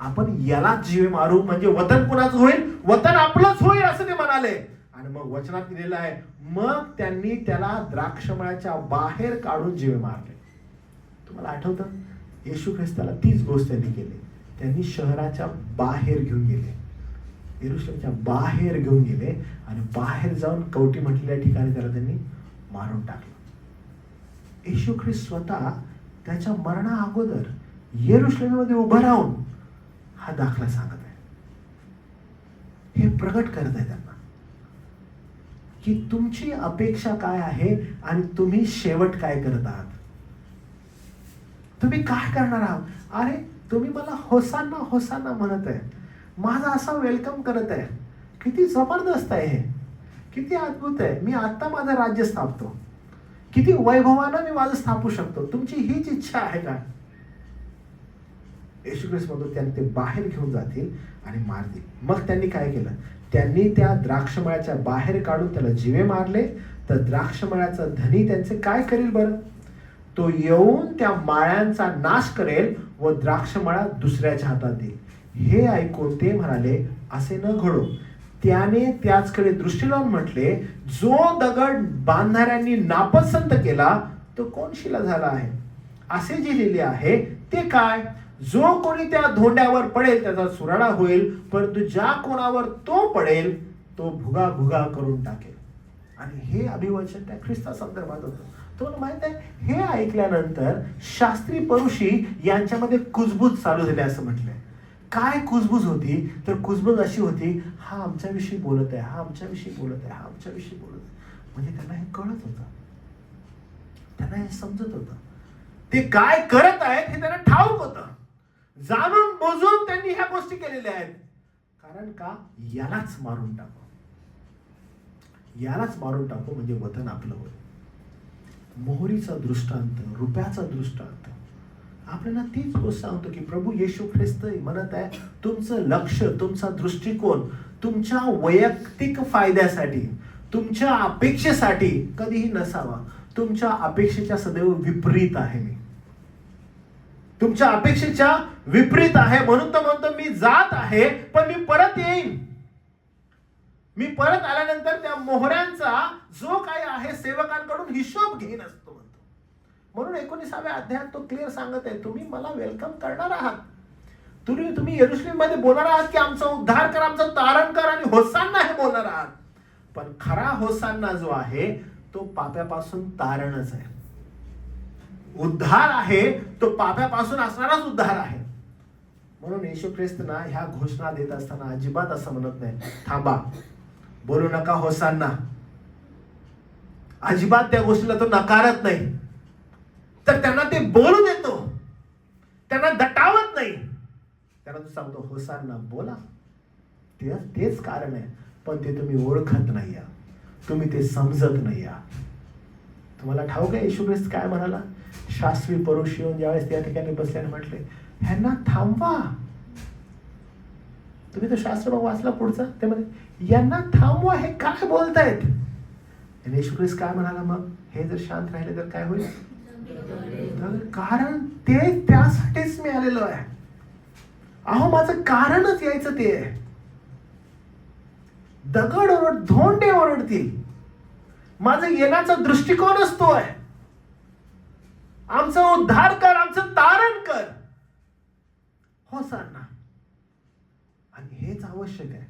आपण याला जीवे मारू म्हणजे वतन कुणाचं होईल, वतन आपलंच होईल, असं ते म्हणाले. आणि मग वचनात दिलेलं आहे, मग त्यांनी त्याला द्राक्षमळ्याच्या बाहेर काढून जीवे मारले. तुम्हाला आठवतं, येशू ख्रिस्ताला तीच गोष्ट त्यांनी केली. त्यांनी शहराच्या बाहेर घेऊन गेले, यरुशलेमच्या बाहेर घेऊन गेले आणि बाहेर जाऊन कवटी म्हटलेल्या ठिकाणी त्याला त्यांनी मारून टाकलं. येशू ख्रिस्त स्वतः त्याच्या मरणा अगोदर यरुशलेममध्ये उभं राहून हा दाखला सांगत आहे. हे प्रगट करत आहे त्यांना की तुमची अपेक्षा काय आहे आणि तुम्ही शेवट काय करत आहात, तुम्ही काय करणार आहात. अरे तुम्ही मला होसाना म्हणत आहे, माझा असा वेलकम करत आहे, किती जबरदस्त आहे हे, किती अद्भुत आहे, मी आता माझं राज्य स्थापतो, किती वैभवानं मी माझं स्थापू शकतो, तुमची हीच इच्छा आहे का. येशू ख्रिस्त म्हणतो त्यांनी ते बाहेर घेऊन जातील आणि मारतील. मग त्यांनी काय केलं, त्यांनी त्या द्राक्षमळ्याच्या बाहेर काढून त्याला जीवे मारले. तर द्राक्षमळ्याचा धनी त्यांचे काय करील बरं, तो येऊन त्या माळ्यांचा नाश करेल व द्राक्षमळा दुसऱ्याच्या हातात देईल. हे ऐकून ते म्हणाले, असे न घडो. त्याने त्याचकडे दृष्टी लावून म्हटले, जो दगड बांधणाऱ्यांनी नापसंत केला तो कोण शिला झाला आहे. असे जे लिहिले आहे ते काय, जो कोणी त्या धोंड्यावर पडेल त्याचा सुराडा होईल, परंतु ज्या कोणावर तो पडेल तो भुगा भुगा करून टाकेल. आणि हे अभिवचन त्या ख्रिस्ता संदर्भात होतं. तुम्हाला माहित आहे, हे ऐकल्यानंतर शास्त्री परुषी यांच्यामध्ये कुजबूज चालू झाली असं म्हटलंय. काय कुजबूज होती तर कुजबूज अशी होती, हा आमच्याविषयी बोलत आहे, हा आमच्याविषयी बोलत आहे, हा आमच्याविषयी बोलत आहे. म्हणजे त्यांना हे कळत होतं, त्यांना हे समजत होतं, ते काय करत आहेत हे त्यांना ठाऊक होतं. जाणून बुजून त्यांनी ह्या गोष्टी केलेल्या आहेत. कारण का, यालाच मारून टाकू, यालाच मारून टाकू म्हणजे वतन आपलं होईल. मोहरीचा दृष्टांत, रुपयाचा दृष्टांत आपल्याला तीच गोष्ट सांगतो की प्रभू येशू ख्रिस्त म्हणत आहे, तुमचं लक्ष, तुमचा दृष्टिकोन तुमच्या वैयक्तिक फायद्यासाठी, तुमच्या अपेक्षेसाठी कधीही नसावा. तुमच्या अपेक्षेच्या सदैव विपरीत आहे. मी तुमच्या अपेक्षेच्या विपरीत आहे, म्हणून तर म्हणतो मी जात आहे पण मी परत येईन. मी परत आल्यानंतर त्या मोहऱ्यांचा जो काही आहे सेवकांकडून हिशोब घेईन असतो म्हणतो. म्हणून 19व्या अध्यायात तो क्लिअर सांगत आहे, तुम्ही मला वेलकम करणार आहात, तुम्ही यरुशलेम मध्ये बोलणार आहात की आमचा उद्धार कर, आमचा तारण कर आणि होसान्ना हे बोलणार आहात. पण खरा होसान्ना जो आहे तो पाप्यापासून तारणच आहे. उद्धार आहे तो पाप्यापासून असणाराच उद्धार आहे. म्हणून येशू ख्रिस्तना ह्या घोषणा देत असताना अजिबात असं म्हणत नाही, थांबा बोलू नका होसान्ना. अजिबात त्या गोष्टीला तो नकारत नाही, तर त्यांना ते बोलू देतो, त्यांना दटावत नाही. त्यांना तो सांगतो होसान्ना बोला, तेच कारण आहे, पण ते तुम्ही ओळखत नाही आहात, तुम्ही ते समजत नाही आहात. तुम्हाला ठाऊक आहे येशू ख्रिस्त काय म्हणाला. शास्त्री परुष येऊन ज्यावेळेस त्या ठिकाणी बसल्याने म्हटले, ह्यांना थांबवा. तुम्ही तो शास्त्र वाचला पुढचा, ते म्हणजे यांना थांबवा, हे काय बोलतायत. आणि येशू ख्रिस्त काय म्हणाला, मग हे जर शांत राहिले तर काय होईल. कारण ते त्यासाठीच मी आलेलो आहे. अहो माझं कारणच यायचं ते आहे. दगड ओरड, धोंडे ओरडतील, माझं येण्याचा दृष्टिकोनच तो आहे. आमचा उद्धार कर, आमचं तारण कर, होसान्ना. आणि हेच आवश्यक आहे.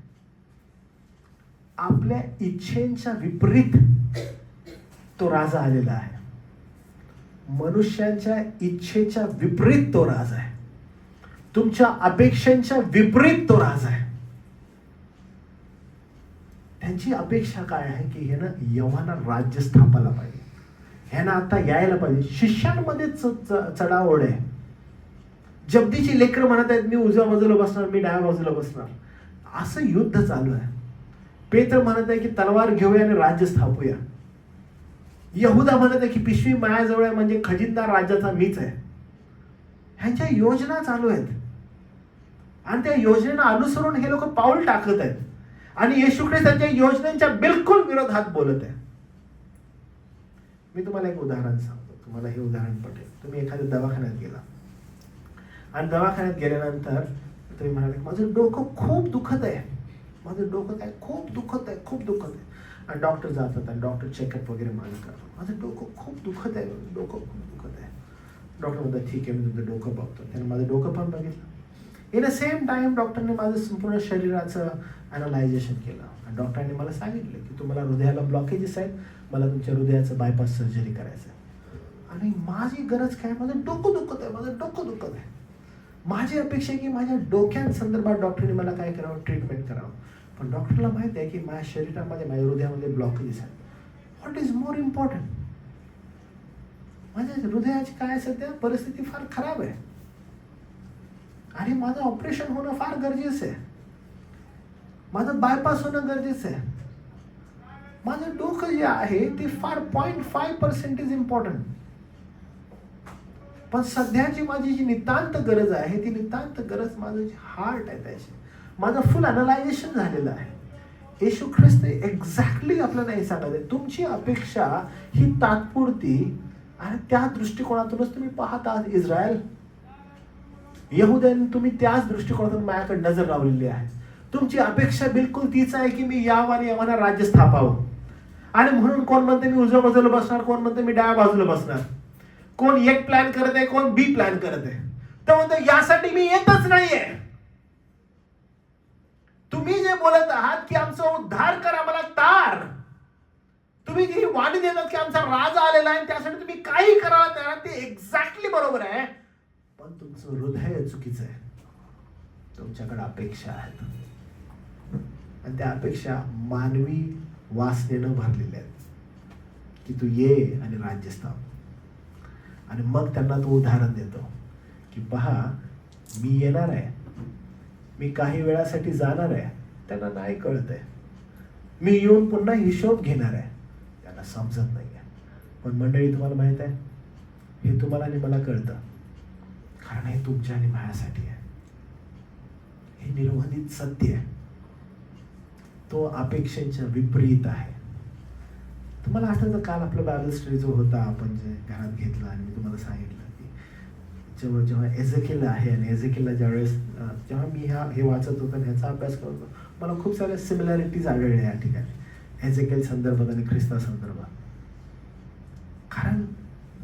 आपल्या इच्छेच्या विपरीत तो राजा आलेला आहे. मनुष्यांच्या इच्छेच्या विपरीत तो राजा आहे. तुमच्या अपेक्षांच्या विपरीत तो राजा आहे. त्यांची अपेक्षा काय आहे की हे ना यव्हाना राज्य स्थापायला पाहिजे, ह्यानं आता यायला पाहिजे. शिष्यांमध्ये चढाओढ आहे. जब्दीची लेकरं म्हणत आहेत, मी उजव्या बाजूला बसणार, मी डाव्या बाजूला बसणार. असं युद्ध चालू आहे. पेत्र म्हणत आहे की तलवार घेऊया आणि राज्य स्थापूया. यहुदा म्हणत आहे की पिशवी मायाजवळ आहे, म्हणजे खजिनदार राज्याचा मीच आहे. ह्यांच्या योजना चालू आहेत आणि त्या योजनेला अनुसरून हे लोक पाऊल टाकत आहेत. आणि येशू ख्रिस्त त्यांच्या योजनेच्या बिलकुल विरोधात बोलत आहे. मी तुम्हाला एक उदाहरण सांगतो, तुम्हाला हे उदाहरण पटेल. तुम्ही एखाद्या दवाखान्यात गेला आणि दवाखान्यात गेल्यानंतर तुम्ही म्हणाले, माझं डोकं खूप दुखत आहे, माझं डोकं काय खूप दुखत आहे, खूप दुखत आहे. आणि डॉक्टर जातात आणि डॉक्टर चेकअप वगैरे करतात. माझं डोकं खूप दुखत आहे, डोकं खूप दुखत आहे. डॉक्टर म्हणतात ठीक आहे, मी तुमचं डोकं बघतो. त्याने माझं डोकं पण बघितलं. इन अ सेम टाइम डॉक्टरने माझं संपूर्ण शरीराचं अनालायझेशन केलं आणि डॉक्टरांनी मला सांगितलं की तुम्हाला हृदयाला ब्लॉकेजेस आहेत, मला तुमच्या हृदयाचं बायपास सर्जरी करायचं आहे. आणि माझी गरज काय, माझं डोकं दुखत आहे, माझं डोकं दुखत आहे. माझी अपेक्षा आहे की माझ्या डोक्यांसंदर्भात डॉक्टरने मला काय करावं, ट्रीटमेंट करावं. पण डॉक्टरला माहिती आहे की माझ्या शरीरामध्ये, माझ्या हृदयामध्ये ब्लॉकेजेस आहेत. What is more important. माझ्या हृदयाची काय सध्या परिस्थिती फार खराब आहे आणि माझं ऑपरेशन होणं फार गरजेचं आहे, माझं बायपास होणं गरजेचं आहे. माझं डोकं जे आहे ते फार 0.5% इम्पॉर्टंट. पण सध्याची माझी जी नितांत गरज आहे ती नितांत गरज माझं जे हार्ट आहे त्याची, माझं फुल अनालायझेशन झालेलं आहे. येशू ख्रिस्त एक्झॅक्टली आपल्याला हे सांगत आहे, तुमची अपेक्षा ही तात्पुरती आणि त्या दृष्टिकोनातूनच तुम्ही पाहत आहात इस्रायल, यहुद्यांनी तुम्ही त्याच दृष्टिकोनातून माझ्याकडे नजर लावलेली आहे. तुमची अपेक्षा बिलकुल तीच आहे की मी यावं आणि यावं राज्य स्थापावं. आणि म्हणून कोण म्हणते मी उजव्या बाजूला बसणार, कोण म्हणते मी डाव्या बाजूला बसणार, कोण एक प्लॅन करत आहे, कोण बी प्लॅन करत आहे. तर म्हणतो यासाठी मी येतच नाहीये. तुम्ही जे बोलत आहात की आमचा उद्धार करा, मला तार, तुम्ही जी वाणी देतात की आमचा राजा आलेला आहे त्यासाठी तुम्ही काही करायला तयार, ते एक्झॅक्टली बरोबर आहे. पण तुमचं हृदय चुकीचं आहे. तुमच्याकडे अपेक्षा आहेत आणि त्या अपेक्षा मानवी वासनेनं भरलेल्या आहेत की तू ये आणि राज्य स्थाप. आणि मग त्यांना तो उदाहरण देतो की पहा मी येणार आहे, मी काही वेळासाठी जाणार आहे. त्यांना नाही कळत आहे. मी येऊन पुन्हा हिशोब घेणार आहे. त्यांना समजत नाही आहे. पण मंडळी तुम्हाला माहित आहे, हे तुम्हाला आणि मला कळतं, कारण हे तुमच्या आणि माझ्यासाठी आहे. हे निर्बंधित सत्य आहे. तो अपेक्षांच्या विपरीत आहे. तुम्हाला आठवतं काल आपला बायबल स्टडी जो होता आपण जे घरात घेतला आणि मी तुम्हाला सांगितलं की जेव्हा एझेकिएल आहे आणि एझेकिएलला ज्यावेळेस जेव्हा मी हे वाचत होतो आणि ह्याचा अभ्यास करत होतो, मला खूप साऱ्या सिमिलॅरिटीज आढळल्या या ठिकाणी एझेकिएल संदर्भात आणि ख्रिस्ता संदर्भात. कारण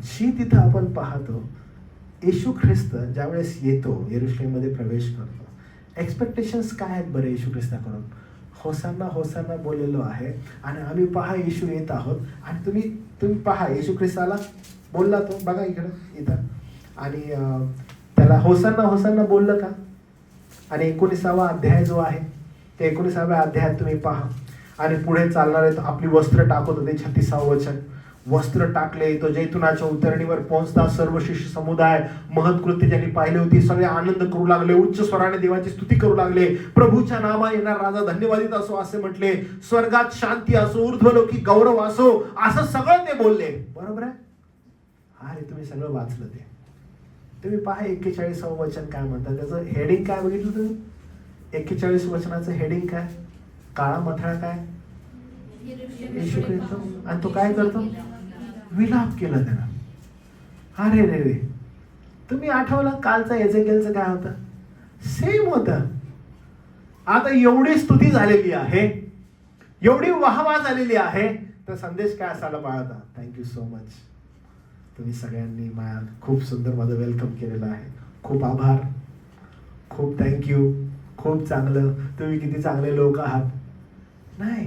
जी तिथं आपण पाहतो, येशू ख्रिस्त ज्यावेळेस येतो, यरूशलेममध्ये प्रवेश करतो, एक्सपेक्टेशन्स काय आहेत बरं येशू ख्रिस्ताकडून? होसांना होसांना बोललेलो आहे आणि आम्ही पहा येशू येत आहोत. आणि तुम्ही पहा येशू ख्रिस्ताला बोलला तो, बघा इथं आणि त्याला होसांना होसांना बोललं का? आणि 19वा अध्याय जो आहे ते 19व्या अध्यायात तुम्ही पहा आणि पुढे चालणारे आपली वस्त्र टाकत होते. 36वं वचन, वस्त्र टाकले तो जैतुनाच्या उतरणीवर पोहोचता सर्व शिष्य समुदाय महत्कृत्य ज्यांनी पाहिले होती सगळे आनंद करू लागले, उच्च स्वराने देवाची स्तुती करू लागले. प्रभूच्या नामा येणार राजा धन्यवादित असो असे म्हटले. स्वर्गात शांती असो, ऊर्ध्वलोकी गौरव असो, असं सगळं ते बोलले. बरोबर आहे? अरे तुम्ही सगळं वाचलं ते. तुम्ही पहा 41वं वचन काय म्हणतात, त्याचं हेडिंग काय बघितलं तुम्ही? 41 वचनाचं हेडिंग काय? काळा मथळा काय? येशू ख्रिस्त. आणि तो काय करतो? विलाप केला त्यानं. अरे रे रे, तुम्ही आठवलं कालचा एझेकिएलचं काय होतं? सेम होतं. आता एवढी स्तुती झालेली आहे, एवढी वाहवा झालेली आहे, तर संदेश काय असायला पाहता? Thank you so much. तुम्ही सगळ्यांनी मला खूप सुंदर माझं वेलकम केलेलं आहे. खूप आभार, खूप थँक्यू, खूप चांगलं, तुम्ही किती चांगले लोक आहात. नाही,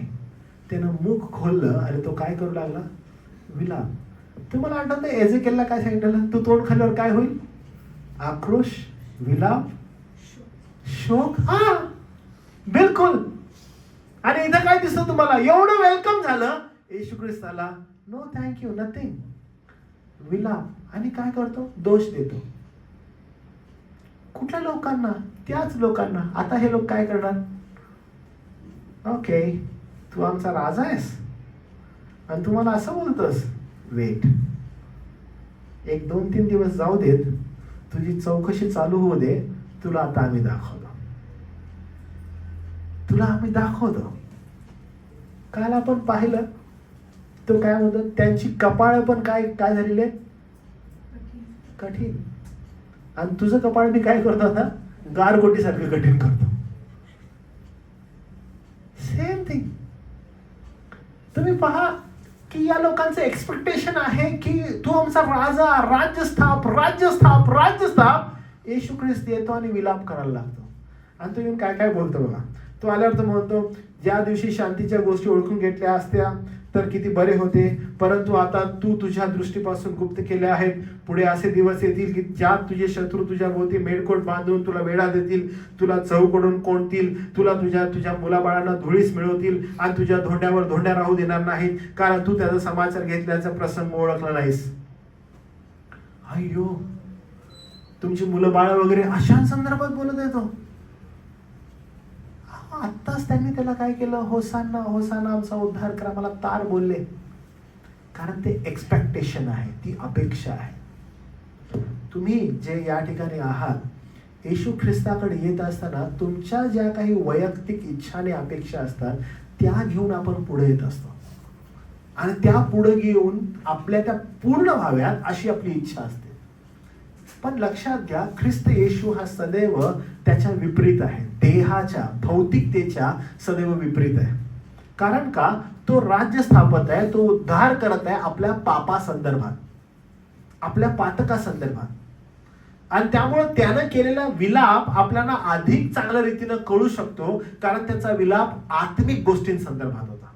त्यानं मुख खोललं आणि तो काय करू लागला? विलाप. तुम्हाला आठवतं एझेकिएलला काय सांगितलं? तू तोंड खाल्ल्यावर काय होईल? आक्रोश, विलाप, शोक. हा बिलकुल. आणि इथं काय दिसतं तुम्हाला? एवढं वेलकम झालं येशू ख्रिस्ताला, नो थँक्यू, नथिंग, विलाप. आणि काय करतो? दोष देतो. कुठल्या लोकांना? त्याच लोकांना. आता हे लोक काय करणार? ओके, तू आमचा राजा आहेस आणि तू मला असं बोलतोस? वेट, 1-2-3 दिवस जाऊ देत, तुझी चौकशी चालू होऊ दे. तुला आता आम्ही दाखवतो, तुला आम्ही दाखवतो. काल आपण पाहिलं तो काय म्हणतो, त्यांची कपाळ पण काय काय झालेले? कठीण. आणि तुझं कपाळ मी काय करतो आता? गारगोटीसारखं कठीण करतो. Same thing. तुम्ही पहा की या लोकांचं एक्सपेक्टेशन आहे की तू आमचा राजा, राज्य स्थाप, राज्य स्थाप, राज्य स्थाप. येशू ख्रिस्त येतो आणि विलाप करायला लागतो. आणि तो येऊन काय काय बोलतो बघा. तो आल्यावर तो म्हणतो, ज्या दिवशी शांतीच्या गोष्टी ओळखून घेतल्या असत्या तर किती बरे होते, परंतु आता तू तुझ्या दृष्टीपासून गुप्त केले आहेत. पुढे असे दिवस येतील की ज्यात तुझे शत्रू तुझ्या भोवती मेढकोट बांधून तुला वेढा देतील, तुला चहूकडून कोंडतील, तुला तुझ्या मुलाबाळांना धुळीस मिळवतील आणि तुझ्या धोंड्यावर धोंड्या राहू देणार नाहीत, कारण तू त्याचा समाचार घेतल्याचा प्रसंग ओळखला नाहीस. अय्यो, तुमची मुलं बाळ वगैरे अशा संदर्भात बोलत येतो. आत्ताच त्यांनी त्याला काय केलं? होसांना होसांना आमचा उद्धार करा, मला तार बोलले. कारण ते एक्सपेक्टेशन आहे, ती अपेक्षा आहे. तुम्ही जे या ठिकाणी आहात, येशू ख्रिस्ताकडे येत असताना तुमच्या ज्या काही वैयक्तिक इच्छा आणि अपेक्षा असतात त्या घेऊन आपण पुढे येत असतो. आणि त्या पुढे घेऊन आपल्या त्या पूर्ण व्हाव्यात अशी आपली इच्छा असते. पण लक्षात घ्या, ख्रिस्त येशू हा सदैव त्याच्या विपरीत आहे, देहाच्या भौतिकतेच्या सदैव विपरीत आहे. कारण का, तो राज्य स्थापत आहे, तो उद्धार करत आहे आपल्या पापा संदर्भात, आपल्या पातका संदर्भात. आणि त्यामुळे त्यानं केलेला विलाप आपल्याला अधिक चांगल्या रीतीनं कळू शकतो, कारण त्याचा विलाप आत्मिक गोष्टींसंदर्भात होता,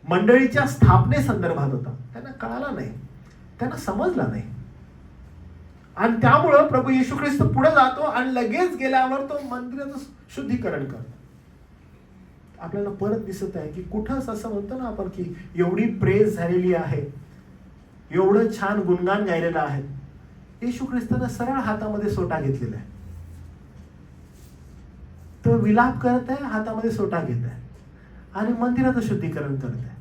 मंडळीच्या स्थापने संदर्भात होता. त्यांना कळाला नाही, त्यांना समजला नाही. आणि त्यामुळं प्रभू येशू ख्रिस्त पुढे जातो आणि लगेच गेल्यावर तो मंदिराचं शुद्धीकरण करतो. आपल्याला परत दिसत आहे की कुठंच असं म्हणतो ना आपण की एवढी प्रेज झालेली आहे, एवढं छान गुणगान गायलेलं आहे. येशू ख्रिस्तानं सरळ हातामध्ये सोटा घेतलेला आहे, तो विलाप करत आहे, हातामध्ये सोटा घेत आहे आणि मंदिराचं शुद्धीकरण करत आहे.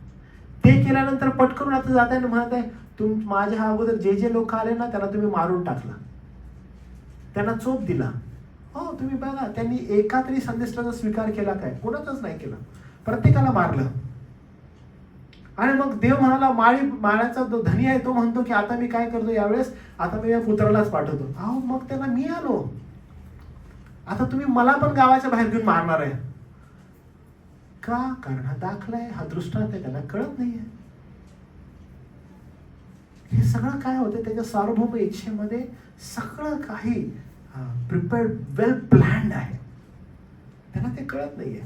ते केल्यानंतर पटकरून आता जात आहे म्हणत आहे, माझ्या अगोदर जे जे लोक आले ना त्यांना तुम्ही मारून टाकला, त्यांना चोप दिला. हो, तुम्ही बघा, त्यांनी एका तरी संदेशाचा स्वीकार केला काय? कोणाचाच नाही केला, प्रत्येकाला मारलं. आणि मग देव म्हणाला, माळ्याचा जो धनी आहे तो म्हणतो की आता मी काय करतो यावेळेस, आता मी या पुत्रालाच पाठवतो. अहो, मग त्याला मी आलो, आता तुम्ही मला पण गावाच्या बाहेर घेऊन मारणार आहे का? कारण हा दाखला आहे, हा दृष्टांत आहे, त्यांना कळत नाहीये. हे सगळं काय होतं, त्याच्या सार्वभौम इच्छेमध्ये सगळं काही प्रिपेअर्ड, वेल प्लॅन्ड आहे, त्यांना ते कळत नाहीये.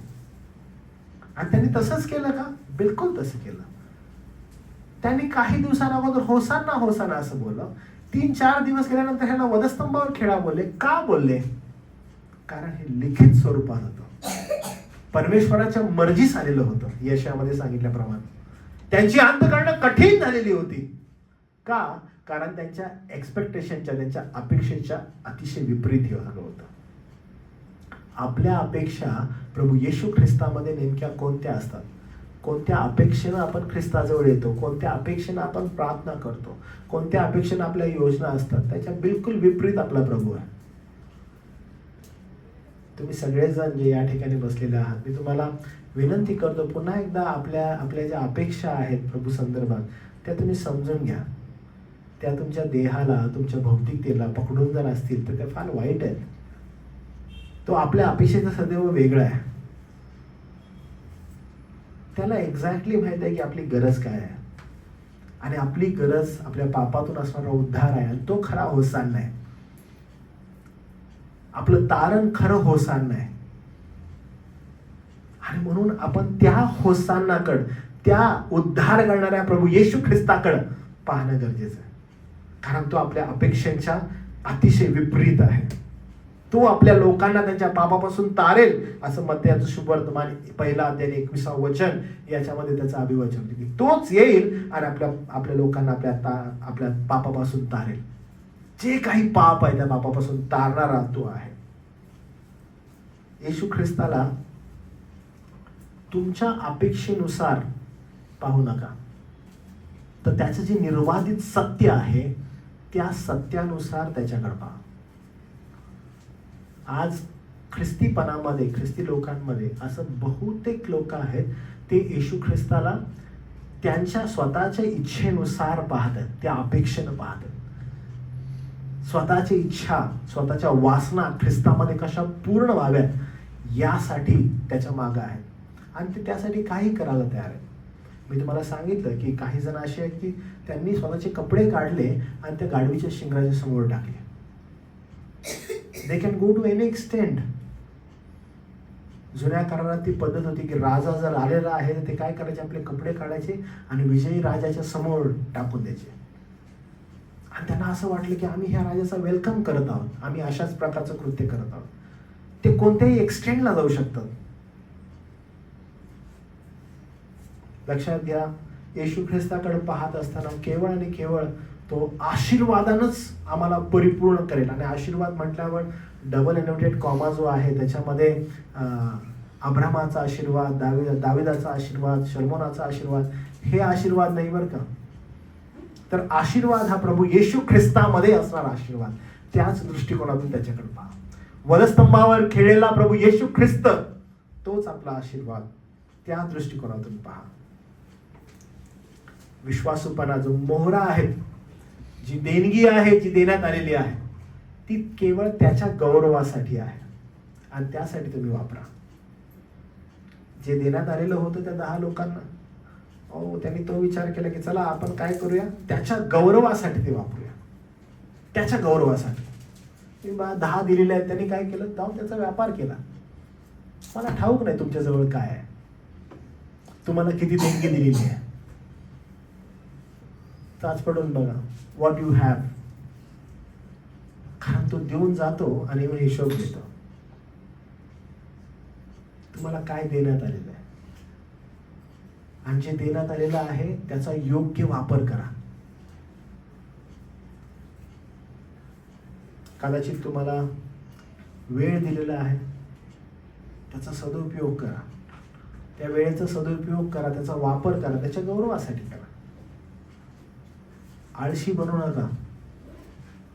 आणि त्यांनी तसंच केलं का? बिलकुल तसं केलं. त्यांनी काही दिवसांअगोदर होसाना होसाना असं बोललं. 3-4 दिवस गेल्यानंतर ह्याला वधस्तंभावर खेळा बोलले. का बोलले? कारण हे लिखित स्वरूपात होतं, परमेश्वराच्या मर्जीस आलेलं होतं. यशामध्ये सांगितल्याप्रमाणे त्यांची अंत करणं कठीण झालेली होती. का? कारण त्यांच्या एक्सपेक्टेशनच्या, त्यांच्या अपेक्षेच्या अतिशय विपरीत हे झालं होतं. आपल्या अपेक्षा प्रभू येशू ख्रिस्तामध्ये नेमक्या कोणत्या असतात? कोणत्या अपेक्षेनं आपण ख्रिस्ताजवळ येतो, कोणत्या अपेक्षेनं आपण प्रार्थना करतो, कोणत्या अपेक्षेनं आपल्या योजना असतात, त्याच्या बिलकुल विपरीत आपला प्रभू आहे. तुम्ही सगळेजण जे या ठिकाणी बसलेले आहात, मी तुम्हाला विनंती करतो, पुन्हा एकदा आपल्या ज्या अपेक्षा आहेत प्रभू संदर्भात त्या तुम्ही समजून घ्या. त्या तुमच्या देहाला, तुमच्या भौतिकतेला पकडून जर असतील तर त्या फार वाईट आहेत. तो आपल्या अपेक्षेचा सदैव वेगळा आहे. त्याला एक्झॅक्टली माहित आहे की आपली गरज काय आहे, आणि आपली गरज आपल्या पापातून असणारा उद्धार आहे, आणि तो खरा होसाना आहे. आपलं तारण खरं होसाना आहे. आणि म्हणून आपण त्या होसानाकडं, त्या उद्धार करणाऱ्या प्रभू येशू ख्रिस्ताकडं पाहणं गरजेचं आहे. कारण तो आपल्या अपेक्षांच्या अतिशय विपरीत आहे. तो आपल्या लोकांना त्यांच्या पापापासून तारेल, असं मत्तयाचं शुभवर्तमान 1 अध्याय 21 वचन याच्यामध्ये त्याचं अभिवचन होतं की तोच येईल आणि आपल्या लोकांना आपल्या पापापासून तारेल. जे काही पाप आहे त्या पापापासून तारणारा तो आहे. येशू ख्रिस्ताला तुमच्या अपेक्षेनुसार पाहू नका, तर त्याचं जे निर्वाधित सत्य आहे त्या सत्यानुसार त्याच्याकडे पहा. आज ख्रिस्तीपणामध्ये, ख्रिस्ती लोकांमध्ये असं बहुतेक लोक आहेत, ते येशू ख्रिस्ताला त्यांच्या स्वतःच्या इच्छेनुसार पाहतात, त्या अपेक्षेनं पाहतात. स्वतःची इच्छा, स्वतःच्या वासना ख्रिस्तामध्ये कशा पूर्ण व्हाव्यात यासाठी त्याच्या मागं आहेत, आणि ते त्यासाठी काही करायला तयार आहेत. मी तुम्हाला सांगितलं की काही जण असे आहेत की त्यांनी स्वतःचे कपडे काढले आणि त्या गाढवीच्या शिंगाच्या समोर टाकले. They can go to any extent. जुन्या काळात ती पद्धत होती की राजा जर आलेला आहे तर ते काय करायचे, आपले कपडे काढायचे आणि विजयी राजाच्या समोर टाकून द्यायचे. आणि त्यांना असं वाटलं की आम्ही ह्या राजाचा वेलकम करत आहोत, आम्ही अशाच प्रकारचं कृत्य करत आहोत. ते कोणत्याही एक्सटेंटला जाऊ शकतात. लक्षात घ्या, येशू ख्रिस्ताकडे पाहत असताना केवळ आणि केवळ तो आशीर्वादानच आम्हाला परिपूर्ण करेल. आणि आशीर्वाद म्हटल्यावर डबल इनोटेड कॉमा जो आहे त्याच्यामध्ये अब्रामाचा आशीर्वाद, दाविदाचा आशीर्वाद, शलोमोनाचा आशीर्वाद, हे आशीर्वाद नाही बरं का. तर आशीर्वाद हा प्रभू येशू ख्रिस्तामध्ये असणारा आशीर्वाद, त्याच दृष्टिकोनातून त्याच्याकडे पहा. वधस्तंभावर खेळलेला प्रभू येशू ख्रिस्त तोच आपला आशीर्वाद, त्या दृष्टिकोनातून पहा. विश्वासूपणा, जो मोहरा आहे, जी देणगी आहे, जी देण्यात आलेली आहे, ती केवळ त्याच्या गौरवासाठी आहे आणि त्यासाठी तुम्ही वापरा. जे देण्यात आलेलं होतं त्या 10 लोकांना, त्यांनी तो विचार केला की चला आपण काय करूया, त्याच्या गौरवासाठी ते वापरूया, त्याच्या गौरवासाठी. 10 दिलेले आहेत, त्यांनी काय केलं, जाऊन त्याचा व्यापार केला. मला ठाऊक नाही तुमच्याजवळ काय आहे, तुम्हाला किती देणगी दिलेली आहे. ताच पडून बघा व्हॉट यू हॅव. कारण तो देऊन जातो आणि येऊन हिशोब देतो. तुम्हाला काय देण्यात आलेलं आहे आणि जे देण्यात आलेलं आहे त्याचा योग्य वापर करा. कदाचित तुम्हाला वेळ दिलेला आहे, त्याचा सदुपयोग करा. त्या वेळेचा सदुपयोग करा, त्याचा वापर करा, त्याच्या गौरवासाठी करा. आळशी बनू नका.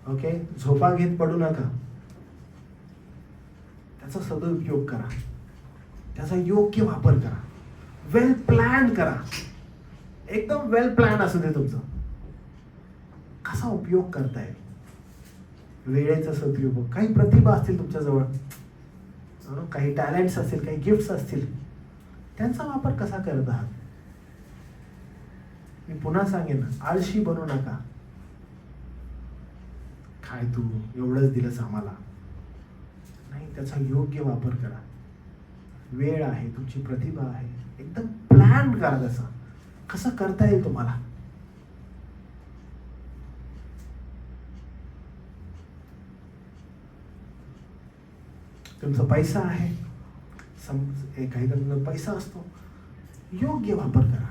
ओके, झोपा घेत पडू नका. त्याचा सदुपयोग करा, त्याचा योग्य वापर करा. वेल प्लॅन करा, एकदम वेल प्लॅन असू दे तुमचं. कसा उपयोग करता येईल वेळेचा सदुपयोग. काही प्रतिभा असतील तुमच्याजवळ, काही टॅलेंट्स असतील, काही गिफ्ट्स असतील, त्यांचा वापर कसा करत आहात. मी पुन्हा सांगेन, आळशी बनू नका. काय तू एवढंच दिलंस आम्हाला, नाही, त्याचा योग्य वापर करा. वेळ आहे, तुमची प्रतिभा आहे, एकदम प्लॅन करा. त्याचा कसं करता येईल तुम्हाला. तुमचा पैसा आहे, काही जणांना पैसा असतो, योग्य वापर करा.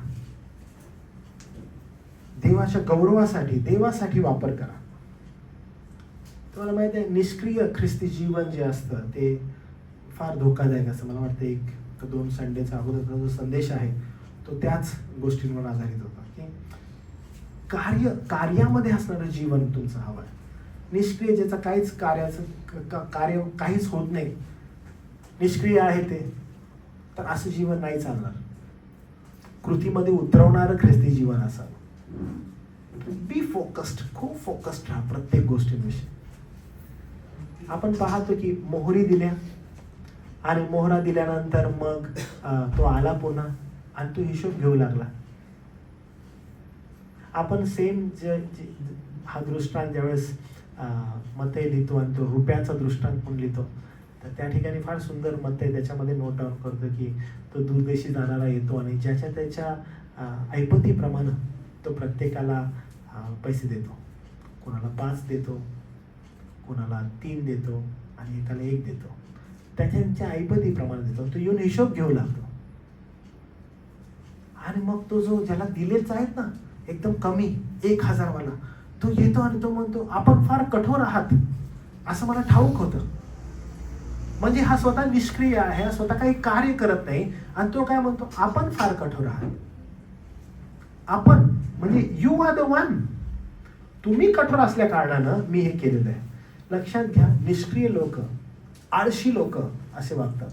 देवाच्या गौरवासाठी, देवासाठी वापर करा. तुम्हाला माहिती आहे, निष्क्रिय ख्रिस्ती जीवन जे असतं ते फार धोकादायक असतं. मला वाटतं 1-2 संडेचा अगोदरचा जो संदेश आहे तो त्याच गोष्टींवर आधारित होता की कार्यामध्ये असणारं जीवन तुमचं हवं आहे. निष्क्रिय, ज्याचं काहीच कार्य काहीच होत नाही, निष्क्रिय आहे ते, तर असं जीवन नाही चालणार. कृतीमध्ये उतरवणारं ख्रिस्ती जीवन असावं. बी फोकस्ड, खूप फोकस्ड राहा प्रत्येक गोष्टींविषयी. आपण पाहतो की मोहरी दिल्या आणि मोहरा दिल्यानंतर मग तो आला पुन्हा आणि तो हिशोब घेऊ लागला. आपण सेम हा दृष्टांत ज्यावेळेस मते लिहितो आणि तो रुपयाचा दृष्टांत पण लिहितो, तर त्या ठिकाणी फार सुंदर मत आहे. त्याच्यामध्ये नोट डाऊन करतो की तो दूरदेशी जाणारा येतो आणि ज्याच्या त्याच्या ऐपतीप्रमाणे तो प्रत्येकाला पैसे देतो. कोणाला 5 देतो, कोणाला 3 देतो आणि एकाला 1 देतो. त्याच्या ऐपतीप्रमाणे देतो. तो येऊन हिशोब घेऊ लागतो. आणि मग तो जो ज्याला दिलेच आहेत ना एकदम कमी 1000 वाला, तो येतो आणि तो म्हणतो आपण फार कठोर आहात असं मला ठाऊक होतं. म्हणजे हा स्वतः निष्क्रिय आहे, हा स्वतः काही कार्य करत नाही आणि तो काय म्हणतो, आपण फार कठोर आहात. आपण म्हणजे यू आर द वन. तुम्ही कठोर असल्या कारणानं मी हे केलेलं आहे. लक्षात घ्या, निष्क्रिय लोक, आळशी लोक असे वागतात.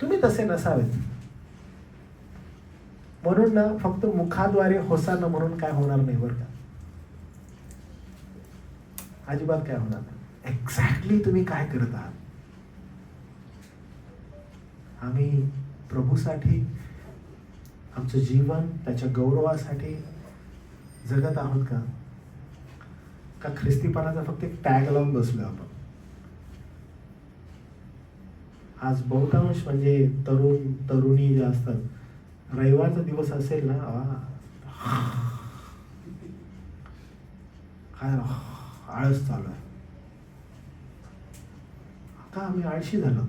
तुम्ही तसे नसावेत. म्हणून ना फक्त मुखाद्वारे होसाना म्हणून काय होणार नाही बरं का. अजिबात काय होणार नाही. एक्झॅक्टली तुम्ही काय करत आहात. आम्ही प्रभूसाठी आमचं जीवन त्याच्या गौरवासाठी जगत आहोत का ख्रिस्तीपणाचा फक्त एक टॅग लावून बसलो आपण. आज बहुतांश म्हणजे तरुणी जे असतात, रविवारचा दिवस असेल ना, काय आळस चालू आहे का, आम्ही आळशी झालो.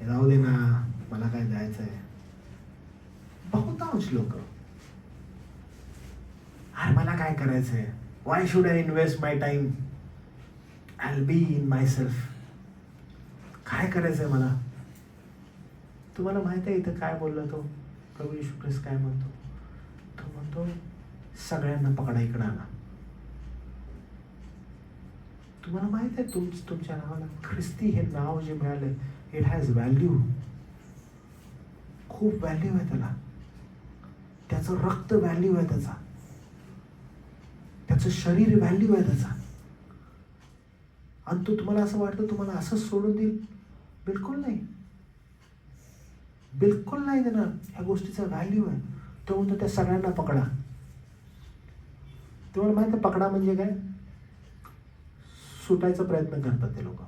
राहू दे ना, मला काय जायचंय. बहुतांश लोक, अरे मला काय करायचंय, why should I invest my time, I will be in my self. काय करायचंय मला. तुम्हाला माहित आहे इथं काय बोलला तो प्रभू येशू ख्रिस्त, काय म्हणतो तो, म्हणतो सगळ्यांना पकडा, इकडं आणा. तुम्हाला माहित आहे तुमच्या नावाला ख्रिस्ती हे नाव जे मिळालंय, इट हॅज व्हॅल्यू. खूप व्हॅल्यू आहे त्याला. त्याचं रक्त व्हॅल्यू आहे, त्याचं शरीर व्हॅल्यू आहे त्याचा. आणि तो तुम्हाला असं वाटतं तुम्हाला असंच सोडून देईल? बिलकुल नाही, बिलकुल नाही देणार. ह्या गोष्टीचा व्हॅल्यू आहे. तो म्हणतो त्या सगळ्यांना पकडा. तुम्हाला माहिती पकडा म्हणजे काय? सुटायचा प्रयत्न करतात ते लोक,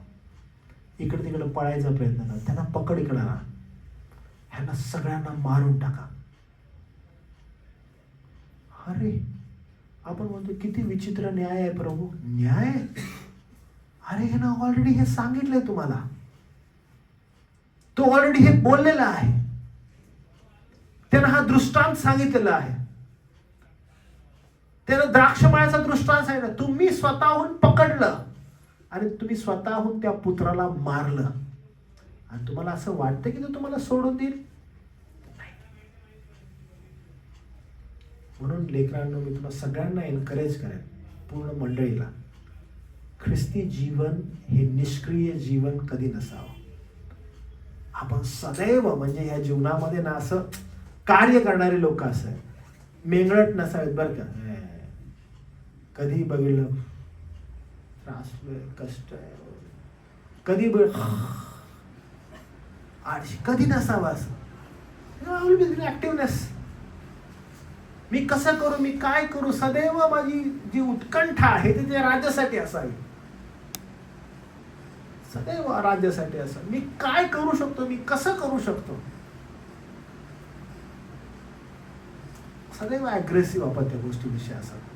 इकडे तिकडे पळायचा प्रयत्न करतात. त्यांना पकड, इकडे आणा, ह्यांना सगळ्यांना मारून टाका. अरे आपण म्हणतो किती विचित्र न्याय आहे प्रभू. न्याय? अरे हे ना ऑलरेडी हे सांगितलंय तुम्हाला, तो ऑलरेडी हे बोललेला आहे, त्यानं हा दृष्टांत सांगितलेला आहे. त्यानं द्राक्षमळ्याचा दृष्टांत सांगितलं. तुम्ही स्वतःहून पकडलं आणि तुम्ही स्वतःहून त्या पुत्राला मारलं आणि तुम्हाला असं वाटतं की तो तुम्हाला सोडून देईल? म्हणून लेकरांनो, मी तुम्हाला सगळ्यांना एनकरेज करेन, पूर्ण मंडळीला, ख्रिस्ती जीवन हे निष्क्रिय जीवन कधी नसावं. आपण सदैव म्हणजे या जीवनामध्ये ना असं कार्य करणारे लोक असं मेंगळट नसावेत बरं का. कधी बघितलं त्रास, कष्ट आहे, कधी आळशी कधी नसावं असं. ऍक्टिव्हनेस, मी कसं करू, मी काय करू, सदैव माझी जी उत्कंठा आहे ती त्या राज्यासाठी असावी. सदैव राज्यासाठी असं मी काय करू शकतो, मी कसं करू शकतो. सदैव अग्रेसिव्ह आपण त्या गोष्टीविषयी असावं,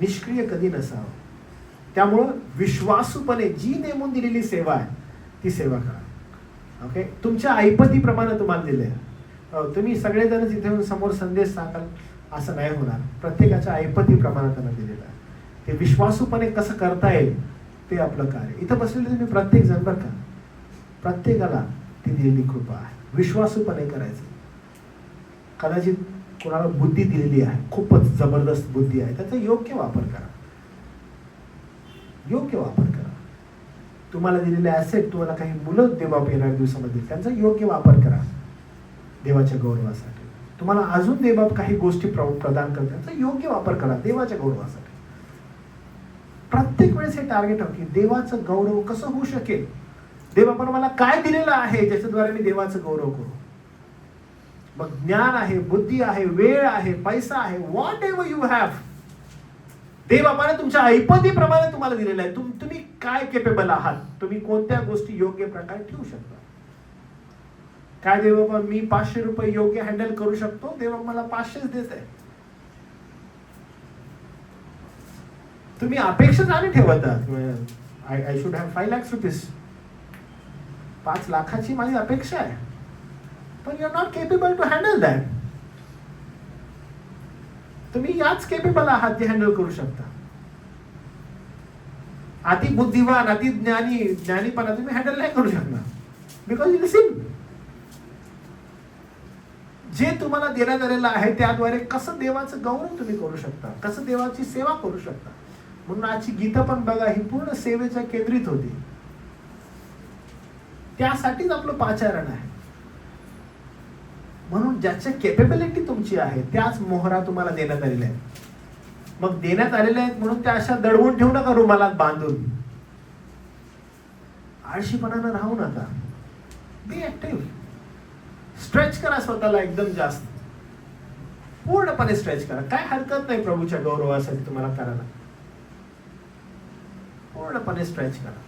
निष्क्रिय कधी नसावं. त्यामुळं विश्वासूपणे जी नेमून दिलेली सेवा आहे ती सेवा करा. ओके, तुमच्या ऐपतीप्रमाणे तुम्हाला दिले. तुम्ही सगळेजण इथे येऊन समोर संदेश सांगाल असं नाही होणार. प्रत्येकाच्या ऐपतीप्रमाणे त्यांना दिलेलं आहे. ते विश्वासूपणे कसं करता येईल ते आपलं कार्य. इथं बसलेले तुम्ही प्रत्येक जण बरं का, प्रत्येकाला ती दिलेली कृपा आहे. विश्वासूपणे करायचं. कदाचित कोणाला बुद्धी दिलेली आहे, खूपच जबरदस्त बुद्धी आहे, त्याचा योग्य वापर करा. योग्य वापर करा. तुम्हाला दिलेले ॲसेट, तुम्हाला काही मुलं देवा येणाऱ्या दिवसामध्ये त्यांचा योग्य वापर करा देवाच्या गौरवासाठी. तुम्हाला अजून देवा काही गोष्टी प्रदान करतात, त्यांचा योग्य वापर करा देवाच्या गौरवासाठी. प्रत्येक वेळेस हे टार्गेट आहे की देवाचं गौरव कसं होऊ शकेल. देव आपण मला काय दिलेलं आहे ज्याच्याद्वारे मी देवाचं गौरव करू. मग ज्ञान आहे, बुद्धी आहे, वेळ आहे, पैसा आहे, व्हॉट एव्हर यू हॅव, देव बापाने तुमच्या ऐपतीप्रमाणे तुम्हाला दिलेलं आहे. तुम्ही काय केपेबल आहात, तुम्ही कोणत्या गोष्टी योग्य प्रकारे ठेवू शकता. काय देव बाबा, मी 500 रुपये योग्य हँडल करू शकतो, देव मला 500च देत आहे. तुम्ही अपेक्षा नाही ठेवत I should have 5 lakhs rupees, 5 लाखाची माझी अपेक्षा आहे, पण you are not capable to handle that. तुम्ही याच केपेबल आहात जे हँडल करू शकता. अति बुद्धिवान, अति ज्ञानीपणा तुम्ही हँडल नाही करू शकणार. बिकॉज लिसन, जे तुम्हाला देण्यात आलेलं आहे त्याद्वारे कसं देवाचं गौरव तुम्ही करू शकता, कसं देवाची सेवा करू शकता. म्हणून आजची गीतं पण बघा ही पूर्ण सेवेच्या केंद्रित होती. त्यासाठीच आपलं पाचारण आहे. म्हणून ज्याच्या केपेबिलिटी तुमची आहे त्याच मोहरा तुम्हाला देण्यात आलेल्या आहेत. मग देण्यात आलेल्या आहेत म्हणून त्या अशा दडवून ठेवू नका रुमालात बांधून. आळशीपणानं राहू नका. बी ऍक्टिव्ह. स्ट्रेच करा स्वतःला एकदम जास्त, पूर्णपणे स्ट्रेच करा. काय हरकत नाही प्रभूच्या गौरवासाठी तुम्हाला करायला. पूर्णपणे स्ट्रेच करा.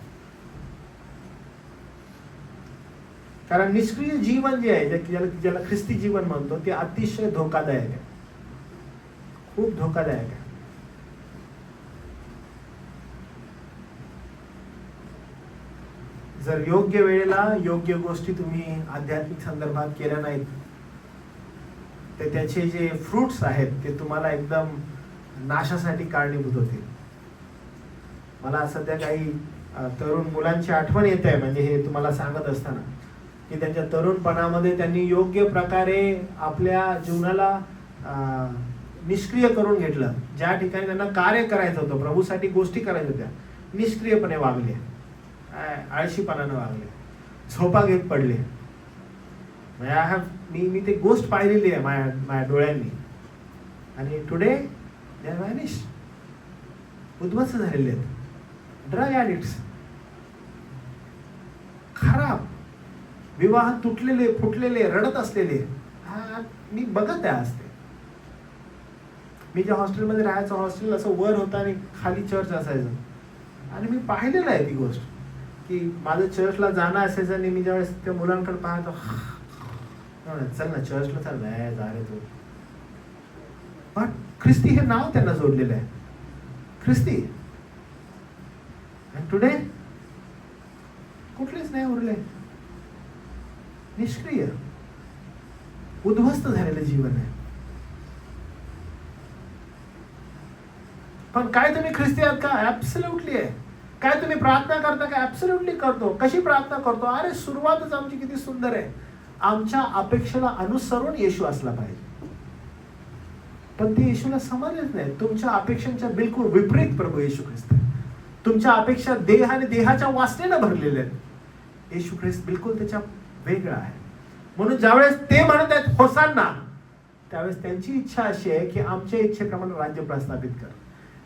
कारण निष्क्रिय जीवन जे आहे, ज्याला ख्रिस्ती जीवन म्हणतो, ते अतिशय धोकादायक आहे, खूप धोकादायक आहे. जर योग्य वेळेला योग्य गोष्टी तुम्ही आध्यात्मिक संदर्भात केल्या नाहीत तर त्याचे जे फ्रुट्स आहेत ते तुम्हाला एकदम नाशासाठी कारणीभूत होतील. मला सध्या काही तरुण मुलांची आठवण येते आहे, म्हणजे हे तुम्हाला सांगत असताना की त्यांच्या तरुणपणामध्ये त्यांनी योग्य प्रकारे आपल्या जीवनाला निष्क्रिय करून घेतलं. ज्या ठिकाणी त्यांना कार्य करायचं होतं, प्रभूसाठी गोष्टी करायच्या होत्या, निष्क्रियपणे वागले, आळशीपणानं वागले, झोपा घेत पडले. मी ते गोष्ट पाहिलेली आहे माझ्या डोळ्यांनी. आणि टुडे दे आर व्हॅनिश, उद्ध्वस्त झालेले आहेत. ड्रग ॲडिक्ट्स, खराब, विवाह तुटलेले, फुटलेले, रडत असलेले. मी बघत आहे असते. मी ज्या हॉस्टेलमध्ये राहायचं, हॉस्टेल असं वर होतं आणि खाली चर्च असायचं. आणि मी पाहिलेलं आहे ती गोष्ट, की माझं चर्चला जाणं असायचं आणि मी ज्यावेळेस त्या मुलांकडे पाहतो, चल ना चर्चला, चल नाही जा रे तू. पण ख्रिस्ती हे नाव त्यांना जोडलेलं आहे, ख्रिस्ती. आणि टुडे कुठलेच नाही उरले, निष्क्रिय, उद्ध्वस्त झालेलं जीवन आहे. पण काय तुम्ही ख्रिस्ती आहात का? ऍब्सोल्युटली आहे. काय तुम्ही प्रार्थना करता का? ऍब्सोल्युटली करतो. कशी प्रार्थना करतो? अरे सुरुवातच आमची किती सुंदर आहे. आमच्या अपेक्षेला अनुसरून येशू असला पाहिजे. पण ते येशूला समजलेच नाही. तुमच्या अपेक्षांच्या बिलकुल विपरीत प्रभू येशू ख्रिस्त. तुमच्या अपेक्षा देह आणि देहाच्या वासनेनं भरलेल्या आहेत. येशू ख्रिस्त बिलकुल त्याच्या वेगळा आहे. म्हणून ज्यावेळेस ते म्हणत आहेत होसान्ना, त्यावेळेस त्यांची इच्छा अशी आहे की आमच्या इच्छेप्रमाणे राज्य प्रस्थापित कर.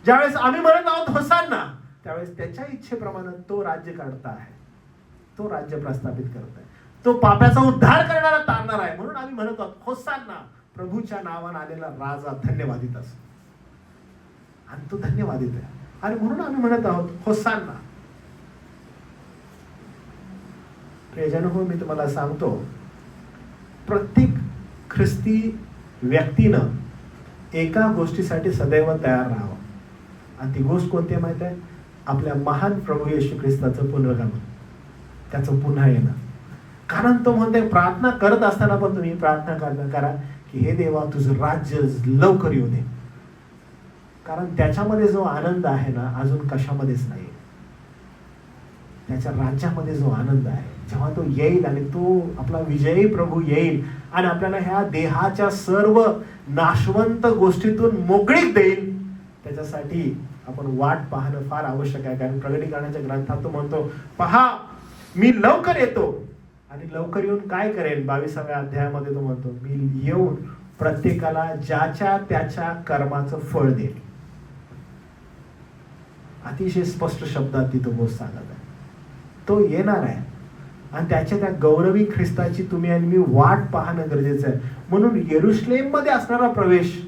ज्यावेळेस आम्ही म्हणत आहोत होसान्ना, त्यावेळेस त्याच्या इच्छेप्रमाणे तो राज्य काढता आहे, तो राज्य प्रस्थापित करत आहे, तो पाप्याचा उद्धार करणारा, तारणार आहे. म्हणून आम्ही म्हणत आहोत होसान्ना, प्रभूच्या नावाने आलेला राजा धन्यवादित असो. आणि तो धन्यवादित आहे. आणि म्हणून आम्ही म्हणत आहोत होसान्ना. प्रियजन हो, मी तुम्हाला सांगतो, प्रत्येक ख्रिस्ती व्यक्तीनं एका गोष्टीसाठी सदैव तयार राहावं. आणि ती गोष्ट कोणती आहे माहिती आहे? आपल्या महान प्रभू येशू ख्रिस्ताचं पुनर्गमन, त्याचं पुन्हा येणं. कारण तो म्हणते, प्रार्थना करत असताना पण तुम्ही प्रार्थना करा की हे देवा तुझं राज्य लवकर येऊ दे. कारण त्याच्यामध्ये जो आनंद आहे ना, अजून कशामध्येच नाही. त्याच्या राज्यामध्ये जो आनंद आहे, जेव्हा तो येईल आणि तो आपला विजयी प्रभू येईल आणि आपल्याला ह्या देहाच्या सर्व नाशवंत गोष्टीतून मोकळीक देईल, त्याच्यासाठी आपण वाट पाहणं फार आवश्यक आहे. कारण प्रकटीकरणाच्या ग्रंथात तो म्हणतो, पहा मी लवकर येतो. आणि लवकर येऊन काय करेल? 22व्या अध्यायामध्ये तो म्हणतो, मी येऊन प्रत्येकाला ज्याच्या त्याच्या कर्माचं फळ देईल. अतिशय स्पष्ट शब्दात ती तो गोष्ट सांगत आहे. तो येणार आहे आणि त्याच्या त्या गौरवी ख्रिस्ताची तुम्ही आणि मी वाट पाहणं गरजेचं आहे. म्हणून येरुशलेम मध्ये असणारा प्रवेश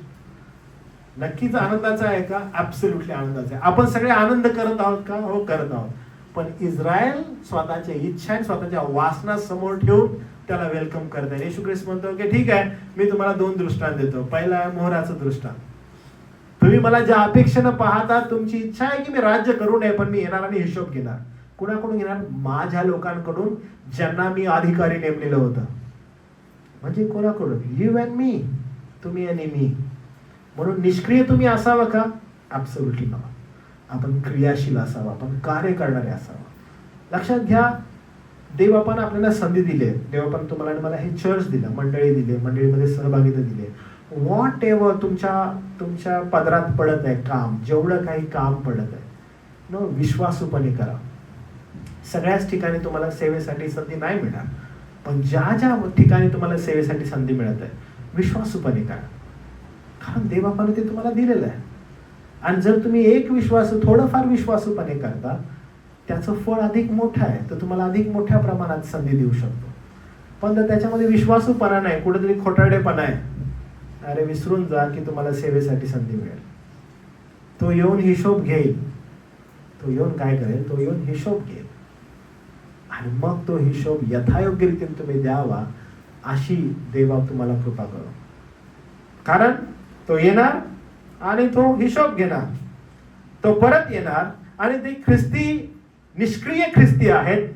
नक्कीच आनंदाचा आहे का? ऍब्सोल्युटली आनंदाचा आहे. आपण सगळे आनंद करत आहोत का? हो, करत आहोत. पण इस्रायल स्वतःच्या इच्छा आणि स्वतःच्या वासना समोर ठेवून त्याला वेलकम करत आहे. येशू ख्रिस्त म्हणतो की ठीक आहे, मी तुम्हाला 2 दृष्टांत देतो. पहिला आहे मोहराचं दृष्टांत. तुम्ही मला ज्या अपेक्षेनं पाहता, तुमची इच्छा आहे की मी राज्य करू नये, पण मी येणार आणि हिशोब घेणार. कुणाकडून घेणार? माझ्या लोकांकडून, ज्यांना मी अधिकारी नेमलेलं होतं. म्हणजे कोणाकडून? यू अँड मी, तुम्ही आणि मी. म्हणून निष्क्रिय तुम्ही असावं का? Absolutely not. आपण क्रियाशील असावं, आपण कार्य करणारे असावं. लक्षात घ्या, देवापानं आपल्याला संधी दिली आहे. देवापानं तुम्हाला आणि मला हे चर्च दिलं, मंडळी दिली, मंडळीमध्ये सहभागिता दिली. व्हॉट एव्हर तुमच्या पदरात पडत आहे काम, जेवढं काही काम पडत आहे, नो, विश्वासूपणे करा. सगळ्याच ठिकाणी तुम्हाला सेवेसाठी संधी नाही मिळणार, पण ज्या ज्या ठिकाणी तुम्हाला सेवेसाठी संधी मिळत आहे, विश्वासूपणे करा. कारण देवापानं ते तुम्हाला दिलेलं आहे. आणि जर तुम्ही थोडंफार विश्वासूपणे करता, त्याचं फळ अधिक मोठं आहे, तर तुम्हाला अधिक मोठ्या प्रमाणात संधी देऊ शकतो. पण जर त्याच्यामध्ये विश्वासूपणा नाही, कुठेतरी खोटारडेपणा आहे, अरे विसरून जा की तुम्हाला सेवेसाठी संधी मिळेल. तो येऊन हिशोब घेईल. तो येऊन काय करेल? तो येऊन हिशोब घेईल. आणि मग तो हिशोब यथायोग्यरीतीने तुम्ही द्यावा, अशी देवा तुम्हाला कृपा करो. कारण तो येणार आणि तो हिशोब घेणार. तो परत येणार आणि ते निष्क्रिय ख्रिस्ती आहेत,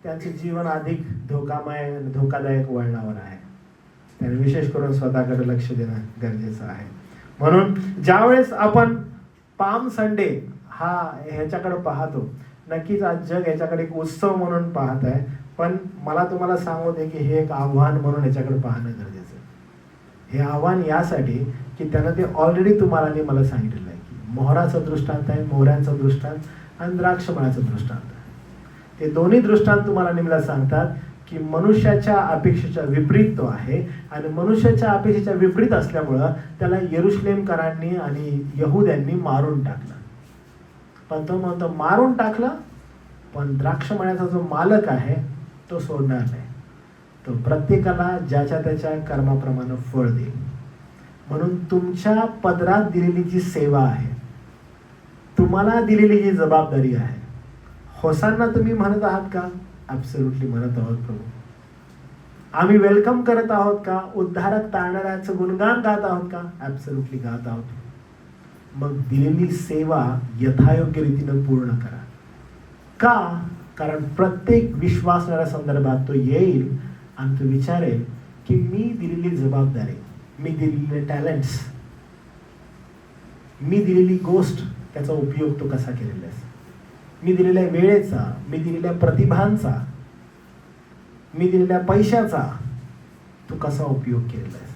त्यांचे जीवन अधिक धोकादायक वळणावर आहे. त्यांनी विशेष करून स्वतःकडे लक्ष देणं गरजेचं आहे. म्हणून ज्यावेळेस आपण पाम संडे ह्याच्याकडे पाहतो, नक्कीच आज जग याच्याकडे एक उत्सव म्हणून पाहत आहे, पण मला तुम्हाला सांगू दे की हे एक आव्हान म्हणून याच्याकडे पाहणं गरजेचं आहे. हे आव्हान यासाठी की त्यानं ते ऑलरेडी तुम्हाला आणि मला सांगितलेलं आहे की मोहराचं दृष्टांत आहे, मोहऱ्यांचं दृष्टांत आणि द्राक्षमळाचं दृष्टांत आहे. ते दोन्ही दृष्टांत तुम्हाला आणि मला सांगतात की मनुष्याच्या अपेक्षेच्या विपरीत तो आहे आणि मनुष्याच्या अपेक्षेच्या विपरीत असल्यामुळं त्याला यरुशलेमकरांनी आणि यहुद्यांनी मारून टाकलं. पण तो म्हणतो मारून टाकलं, पण द्राक्षमळ्याचा जो मालक आहे तो सोडणार नाही. तो प्रत्येकाला ज्याच्या त्याच्या कर्माप्रमाणे फळ देईल. म्हणून तुमच्या पदरात दिलेली जी सेवा आहे, तुम्हाला दिलेली जी जबाबदारी आहे, होसांना तुम्ही म्हणत आहात का? ॲब्सोल्युटली म्हणत आहोत प्रभू. आम्ही वेलकम करत आहोत का? उद्धारक तारणाऱ्याचं गुणगान गात आहोत का? ॲब्सोल्युटली गात आहोत. मग दिलेली सेवा यथायोग्य रीतीनं पूर्ण करा. का? कारण प्रत्येक विश्वासणाऱ्या संदर्भात तो येईल आणि तो विचारेल की मी दिलेली जबाबदारी, मी दिलेले टॅलेंट्स, मी दिलेली गोष्ट, त्याचा उपयोग तो कसा केलेला आहे. मी दिलेल्या वेळेचा, मी दिलेल्या प्रतिभांचा, मी दिलेल्या पैशाचा तू कसा उपयोग केलेला आहे.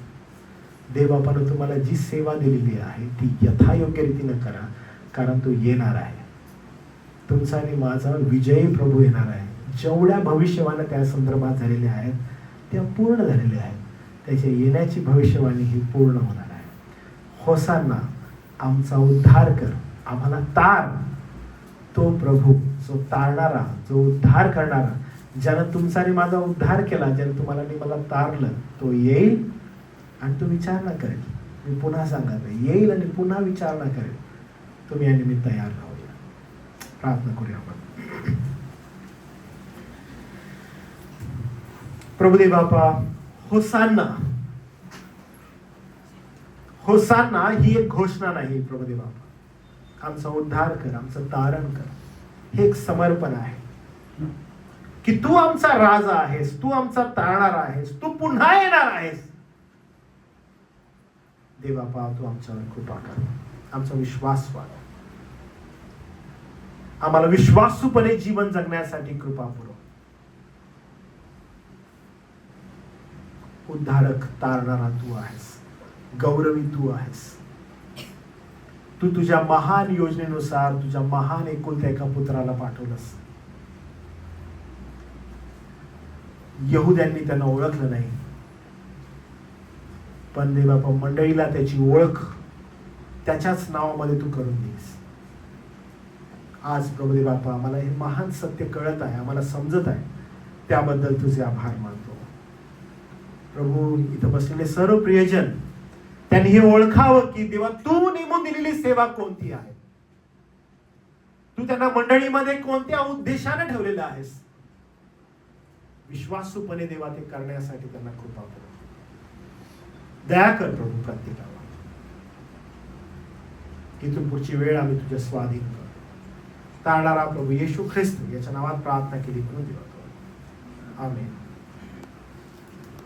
देवबापानं तुम्हाला जी सेवा दिलेली आहे ती यथायोग्य रीतीनं करा, कारण तो येणार आहे. तुमचा आणि माझा विजयी प्रभू येणार आहे. जेवढ्या भविष्यवाण्या त्या संदर्भात झालेल्या आहेत त्या पूर्ण झालेल्या आहेत. त्याच्या येण्याची भविष्यवाणी ही पूर्ण होणार आहे. होसांना आमचा उद्धार कर, आम्हाला तार. तो प्रभू जो तारणारा, जो उद्धार करणारा, ज्यानं तुमचा आणि माझा उद्धार केला, ज्यानं तुम्हाला आणि मला तारलं, तो येईल आणि तो विचारणा करेल. मी पुन्हा सांगत नाही, येईल आणि पुन्हा विचारणा करेल. तुम्ही आणि मी तयार राहूया. प्रार्थना करूया आपण. प्रभुदेव बापा, होसांना, होसांना ही एक घोषणा नाही प्रभुदेव बापा. आमचा उद्धार कर, आमचं तारण कर. हे एक समर्पण आहे की तू आमचा राजा आहेस, तू आमचा तारणारा आहेस, तू पुन्हा येणार आहेस. देवापा, तू आमच्यावर कृपा कर, आमचा विश्वास वाढव, आम्हाला विश्वासूपणे जीवन जगण्यासाठी कृपा पुरव. उद्धारक तारणारा तू आहेस, गौरवी तू आहेस. तू तुझ्या महान योजनेनुसार तुझ्या महान एकुलत्या एका पुत्राला पाठवलंस. यहुद्यांनी त्यांना ओळखलं नाही, पण देवबापा मंडळीला त्याची ओळख त्याच्याच नावामध्ये तू करून देस. आज प्रभुदेव बापा, आम्हाला हे महान सत्य कळत आहे, आम्हाला समजत आहे, त्याबद्दल तुझे आभार मानतो. प्रभू, इथं बसलेले सर्व प्रियजन त्यांनी हे ओळखावं की देवा तू नेमून दिलेली सेवा कोणती आहे. तू त्यांना मंडळीमध्ये कोणत्या उद्देशाने ठेवलेलं आहेस. विश्वासूपणे देवा ते करण्यासाठी त्यांना कृपा कर. दया कर प्रभू प्रत्येकाला. इथून पुढची वेळ आम्ही तुझ्या स्वाधीन कर. तारणारा प्रभू येशू ख्रिस्त याच्या नावात प्रार्थना केली म्हणून देवा. आमेन.